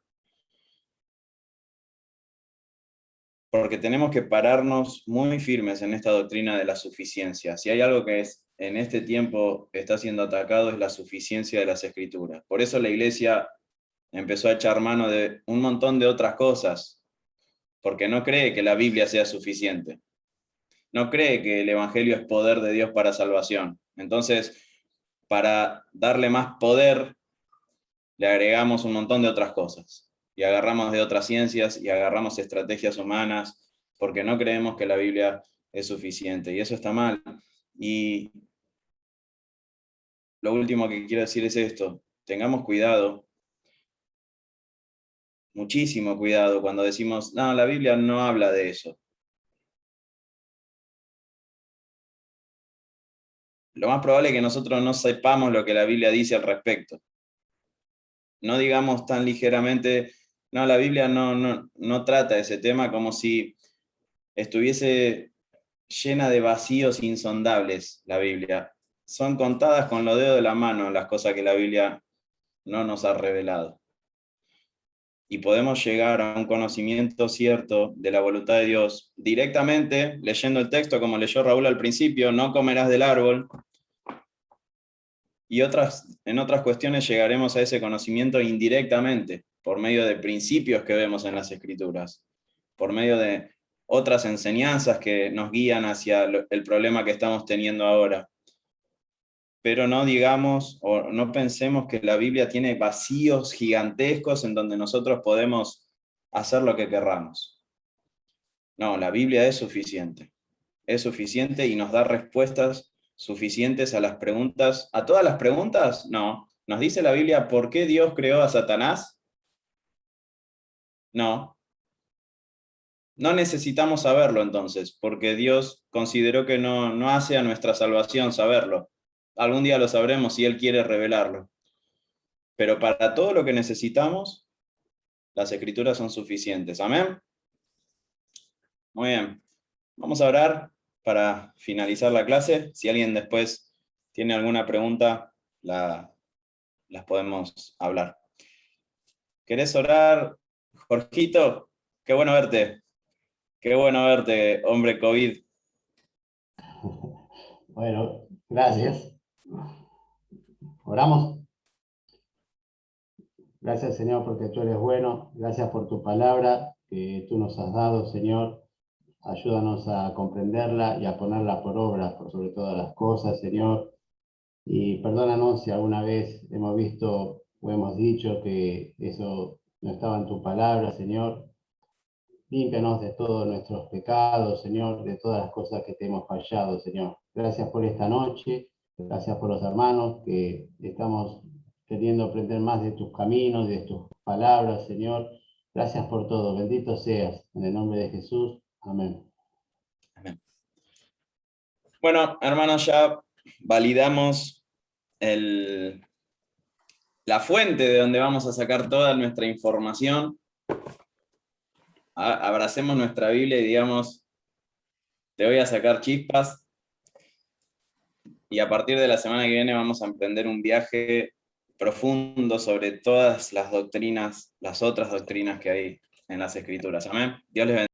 Porque tenemos que pararnos muy firmes en esta doctrina de la suficiencia. Si hay algo que en este tiempo está siendo atacado es la suficiencia de las Escrituras. Por eso la Iglesia empezó a echar mano de un montón de otras cosas, porque no cree que la Biblia sea suficiente. No cree que el Evangelio es poder de Dios para salvación. Entonces, para darle más poder, le agregamos un montón de otras cosas. Y agarramos de otras ciencias y agarramos estrategias humanas, porque no creemos que la Biblia es suficiente. Y eso está mal. Y lo último que quiero decir es esto. Tengamos cuidado, muchísimo cuidado, cuando decimos, no, la Biblia no habla de eso. Lo más probable es que nosotros no sepamos lo que la Biblia dice al respecto. No digamos tan ligeramente, no, la Biblia no trata ese tema como si estuviese llena de vacíos insondables la Biblia. Son contadas con los dedos de la mano las cosas que la Biblia no nos ha revelado. Y podemos llegar a un conocimiento cierto de la voluntad de Dios directamente, leyendo el texto como leyó Raúl al principio, no comerás del árbol. Y en otras cuestiones llegaremos a ese conocimiento indirectamente, por medio de principios que vemos en las Escrituras, por medio de otras enseñanzas que nos guían hacia el problema que estamos teniendo ahora. Pero no digamos o no pensemos que la Biblia tiene vacíos gigantescos en donde nosotros podemos hacer lo que querramos. No, la Biblia es suficiente y nos da respuestas suficientes a las preguntas. ¿A todas las preguntas? No. ¿Nos dice la Biblia por qué Dios creó a Satanás? No. No necesitamos saberlo entonces, porque Dios consideró que no hace a nuestra salvación saberlo. Algún día lo sabremos si Él quiere revelarlo. Pero para todo lo que necesitamos, las Escrituras son suficientes. ¿Amén? Muy bien. Vamos a orar para finalizar la clase. Si alguien después tiene alguna pregunta, las podemos hablar. ¿Querés orar, Jorgito? Qué bueno verte. Qué bueno verte, hombre COVID. Bueno, gracias. Oramos. Gracias, Señor, porque tú eres bueno. Gracias por tu palabra que tú nos has dado, Señor. Ayúdanos a comprenderla y a ponerla por obra, por sobre todas las cosas, Señor. Y perdónanos si alguna vez hemos visto o hemos dicho que eso no estaba en tu palabra, Señor. Límpianos de todos nuestros pecados, Señor, de todas las cosas que te hemos fallado, Señor. Gracias por esta noche, gracias por los hermanos que estamos queriendo aprender más de tus caminos, de tus palabras, Señor. Gracias por todo, bendito seas, en el nombre de Jesús. Amén. Amén. Bueno, hermanos, ya validamos la fuente de donde vamos a sacar toda nuestra información. Abracemos nuestra Biblia y digamos, te voy a sacar chispas, y a partir de la semana que viene vamos a emprender un viaje profundo sobre todas las doctrinas, las otras doctrinas que hay en las Escrituras. Amén. Dios les bendiga.